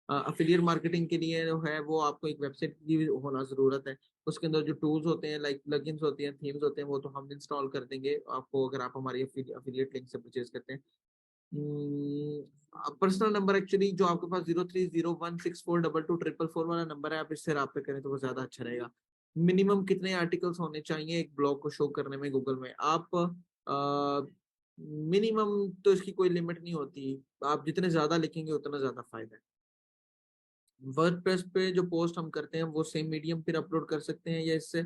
Speaker 1: Affiliate marketing के लिए जो है वो आपको एक वेबसाइट की होना जरूरत है। उसके अंदर जो टूल्स होते हैं लाइक प्लगइन्स होती हैं, थीम्स होते हैं, वो तो हम इंस्टॉल कर देंगे आपको अगर आप हमारी अफिलिएट लिंक से परचेज करते हैं। पर्सनल नंबर एक्चुअली जो आपके पास 0301642244 वाला नंबर है, आप इससे रब्ता करें तो वो ज्यादा अच्छा रहेगा। मिनिमम कितने आर्टिकल्स होने चाहिए एक ब्लॉग को शो करने में गूगल में? आप मिनिमम तो इसकी कोई लिमिट नहीं होती, आप जितने ज्यादा लिखेंगे उतना ज्यादा फायदा है। वर्डप्रेस पे जो पोस्ट हम करते हैं वो सेम मीडियम फिर अपलोड कर सकते हैं या इससे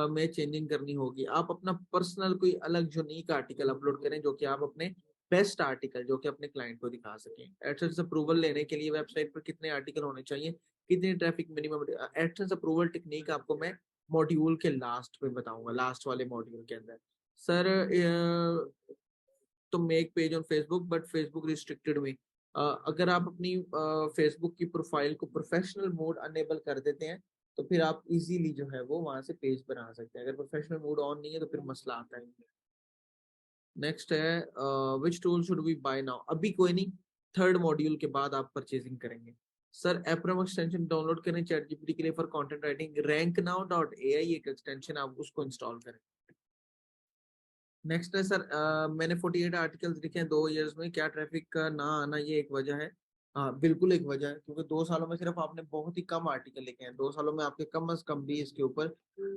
Speaker 1: में चेंजिंग करनी होगी? आप अपना पर्सनल कोई अलग यूनिक आर्टिकल अपलोड करें जो कि आप अपने बेस्ट आर्टिकल जो कि अपने क्लाइंट को दिखा सकें। एडसेंस अप्रूवल लेने के लिए वेबसाइट पर कितने आर्टिकल होने चाहिए, कितनी traffic minimum? AdSense approval technique आपको मैं मॉड्यूल के लास्ट में बताऊंगा, लास्ट वाले मॉड्यूल के अंदर। सर तो make page on Facebook but Facebook restricted में, अगर आप अपनी फेसबुक की प्रोफाइल को प्रोफेशनल मोड अनेबल कर देते हैं तो फिर आप इजीली जो है वो वहां से पेज बना सकते हैं। अगर प्रोफेशनल मोड ऑन नहीं है तो फिर मसला आता है। नेक्स्ट है, which tool should we buy now? अभी कोई नहीं, थर्ड मॉड्यूल के बाद आप परचेजिंग करेंगे। सर एप्रम एक्सटेंशन डाउनलोड करें चैट जीपीटी के लिए for content writing, rank now dot AI एक एक्सटेंशन, आप उसको इंस्टॉल करें। नेक्स्ट है सर, मैंने 48 आर्टिकल्स लिखे हैं 2 इयर्स में, क्या ट्रैफिक का ना आना ये एक वजह है? हाँ बिल्कुल एक वजह है, क्योंकि 2 सालों में सिर्फ आपने बहुत ही कम आर्टिकल लिखे हैं। 2 सालों में आपके कम अज कम भी इसके ऊपर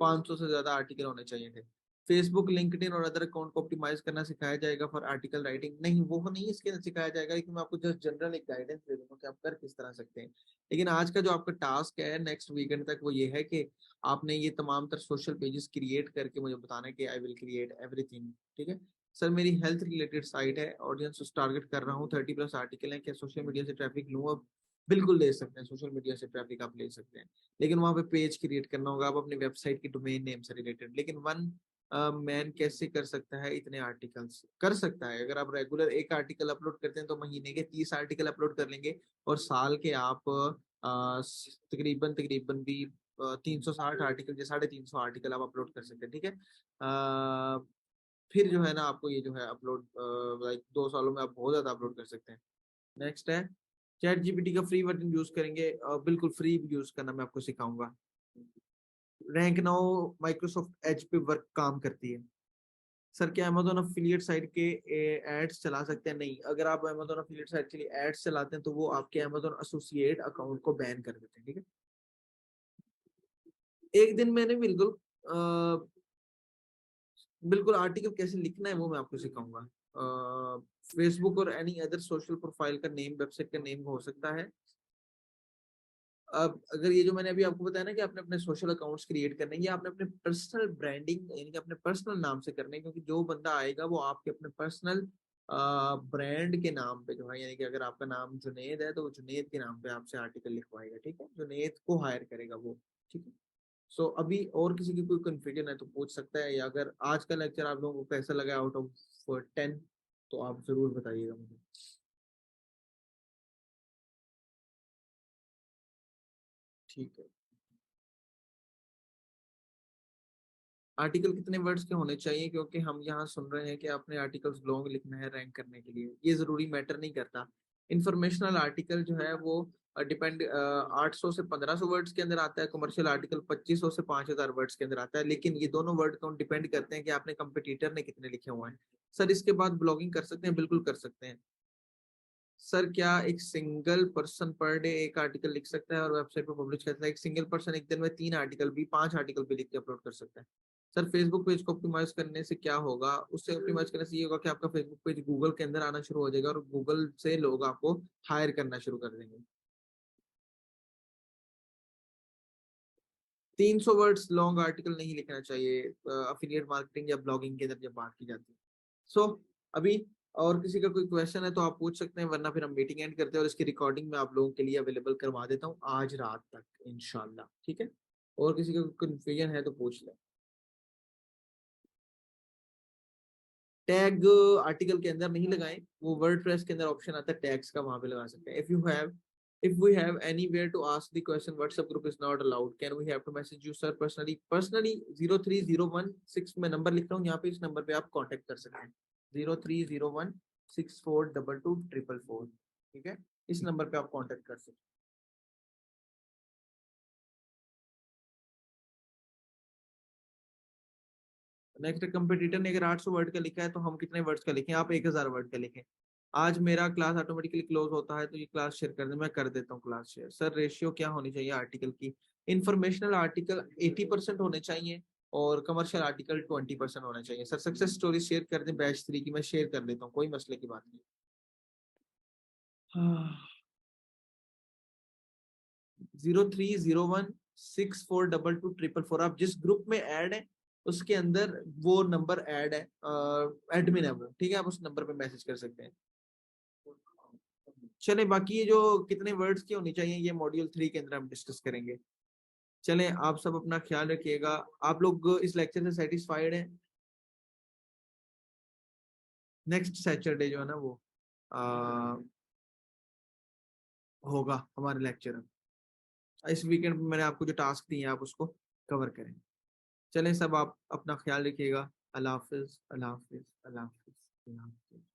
Speaker 1: 500 से ज्यादा आर्टिकल होने चाहिए थे। फेसबुक, लिंक्डइन और अदर अकाउंट को ऑप्टिमाइज करना सिखाया जाएगा फॉर आर्टिकल राइटिंग? नहीं, वो नहीं इसके अंदर सिखाया जाएगा, लेकिन मैं आपको जस्ट जनरल एक गाइडेंस दे दूंगा कि आप कर किस तरह सकते हैं। लेकिन आज का जो आपका टास्क है नेक्स्ट वीकेंड तक वो ये है कि आपने ये तमाम तर सोशल पेजेस क्रिएट करके मुझे बताना है कि आई विल क्रिएट एवरीथिंग, ठीक है। सर मेरी हेल्थ रिलेटेड साइट है, ऑडियंस टारगेट कर रहा हूँ, 30+ आर्टिकल है, क्या सोशल मीडिया से ट्रैफिक लूँ? अब बिल्कुल ले सकते हैं, सोशल मीडिया से ट्रैफिक आप ले सकते हैं, लेकिन वहां पे पेज क्रिएट करना होगा आप अपनी वेबसाइट की डोमेन नेम से रिलेटेड। लेकिन वन मैन कैसे कर सकता है इतने आर्टिकल्स? कर सकता है, अगर आप रेगुलर एक आर्टिकल अपलोड करते हैं तो महीने के 30 आर्टिकल अपलोड कर लेंगे और साल के आप तकरीबन तकरीबन भी 360 आर्टिकल या 350 आर्टिकल आप अपलोड कर सकते हैं, ठीक है। फिर जो है ना आपको ये जो है अपलोड लाइक 2 सालों में आप बहुत ज्यादा अपलोड कर सकते हैं। नेक्स्ट है, चैट जीपीटी का फ्री वर्जन यूज करेंगे? बिल्कुल फ्री यूज करना मैं आपको सिखाऊंगा। रैंक नाउ माइक्रोसॉफ्ट एज पे वर्क काम करती है। सर क्या अमेजोन अफिलिएट साइट के एड्स चला सकते हैं? नहीं, अगर आप अमेजोन अफिलिएट साइट के लिए एड्स चलाते हैं तो वो आपके अमेजोन एसोसिएट अकाउंट को बैन कर देते हैं, ठीक है। एक दिन मैंने बिल्कुल आर्टिकल कैसे लिखना है वो मैं आपको सिखाऊंगा। फेसबुक और एनी अदर सोशल प्रोफाइल का नेम, वेबसाइट का नेम हो सकता है। अब अगर ये जो मैंने अभी आपको बताया ना कि आपने अपने सोशल अकाउंट्स क्रिएट करने हैं, ये आपने अपने पर्सनल ब्रांडिंग यानी कि अपने पर्सनल नाम से करने हैं, क्योंकि जो बंदा आएगा वो आपके अपने पर्सनल ब्रांड के नाम पे जो है, यानी कि अगर आपका नाम जुनेद है तो वो जुनेद के नाम पे आपसे आर्टिकल लिखवाएगा, ठीक है। जुनेद को हायर करेगा वो, ठीक है। सो अभी और किसी की कोई कंफ्यूजन है तो पूछ सकता है, या अगर आज का लेक्चर आप लोगों को कैसा लगा आउट ऑफ 10 तो आप जरूर बताइएगा मुझे। ठीक है। आर्टिकल कितने वर्ड्स के होने चाहिए? क्योंकि हम यहाँ सुन रहे हैं कि आपने आर्टिकल्स लॉन्ग लिखना है रैंक करने के लिए, ये जरूरी मैटर नहीं करता। इंफॉर्मेशनल आर्टिकल जो है वो डिपेंड 800 से 1500 वर्ड्स के अंदर आता है, कमर्शियल आर्टिकल 2500 से 5000 वर्ड्स के अंदर आता है, लेकिन ये दोनों वर्ड काउंट डिपेंड करते हैं कि आपने कंपटीटर ने कितने लिखे हुए हैं। सर इसके बाद ब्लॉगिंग कर सकते हैं? बिल्कुल कर सकते हैं। सर क्या एक सिंगल पर्सन पर डे एक आर्टिकल लिख सकता है और वेबसाइट पर पब्लिश करता है? एक सिंगल पर्सन एक दिन में 3 आर्टिकल भी 5 आर्टिकल भी लिख के अपलोड कर सकता है। सर फेसबुक पेज को ऑप्टिमाइज करने से क्या होगा? उससे ऑप्टिमाइज करने से ये होगा कि आपका फेसबुक पेज गूगल के अंदर आना शुरू हो जाएगा और गूगल से लोग आपको हायर करना शुरू कर देंगे। 300 वर्ड्स लॉन्ग आर्टिकल नहीं लिखना चाहिए अफिलिएट मार्केटिंग या ब्लॉगिंग के अंदर जब बात की जाती है। सो अभी और किसी का कोई क्वेश्चन है तो आप पूछ सकते हैं, वरना फिर हम मीटिंग एंड करते हैं और इसकी रिकॉर्डिंग मैं आप लोगों के लिए अवेलेबल करवा देता हूँ आज रात तक इंशाल्लाह, ठीक है। और किसी का कंफ्यूजन है तो पूछ लें। टैग आर्टिकल के अंदर नहीं लगाएं, वो वर्डप्रेस के अंदर ऑप्शन आता है टैग्स का, वहां पे लगा सकते हैं। if we have anywhere to ask the question, WhatsApp group is not allowed, can we have to message you sir personally 03016 में नंबर लिख रहा हूँ यहाँ पे, इस नंबर पे आप कांटेक्ट कर सकते हैं 0301642244, ठीक है। इस नंबर पे आप कांटेक्ट कर सकते हैं। नेक्स्ट कंपटीटर ने अगर 800 वर्ड का लिखा है तो हम कितने वर्ड्स का लिखें? आप 1000 वर्ड का लिखें। आज मेरा क्लास ऑटोमेटिकली क्लोज होता है तो ये क्लास शेयर कर दे, मैं कर देता हूँ क्लास शेयर। सर रेशियो क्या होनी चाहिए आर्टिकल की? इंफॉर्मेशनल आर्टिकल 80% होने चाहिए और कमर्शियल आर्टिकल 20% होना चाहिए। सर सक्सेस स्टोरी शेयर कर दें बैच 3 की? मैं शेयर कर देता हूँ, कोई मसले की बात नहीं। 0301642244, आप जिस ग्रुप में ऐड है उसके अंदर वो नंबर ऐड है, एडमिन है वो, ठीक है। आप उस नंबर पे मैसेज कर सकते हैं। चले बाकी ये जो कितने वर्ड्स की होनी चाहिए ये मॉड्यूल 3 के अंदर हम डिस्कस करेंगे। चलें आप सब अपना ख्याल रखिएगा। आप लोग इस लेक्चर से सेटिस्फाइड हैं? नेक्स्ट सैटरडे जो है ना वो आ, होगा हमारे लेक्चर। इस वीकेंड में मैंने आपको जो टास्क दिए हैं आप उसको कवर करें। चलें सब आप अपना ख्याल रखिएगा। अल्लाह हाफिज, अल्लाह हाफिज, अल्लाह हाफिज, अल्लाह हाफिज।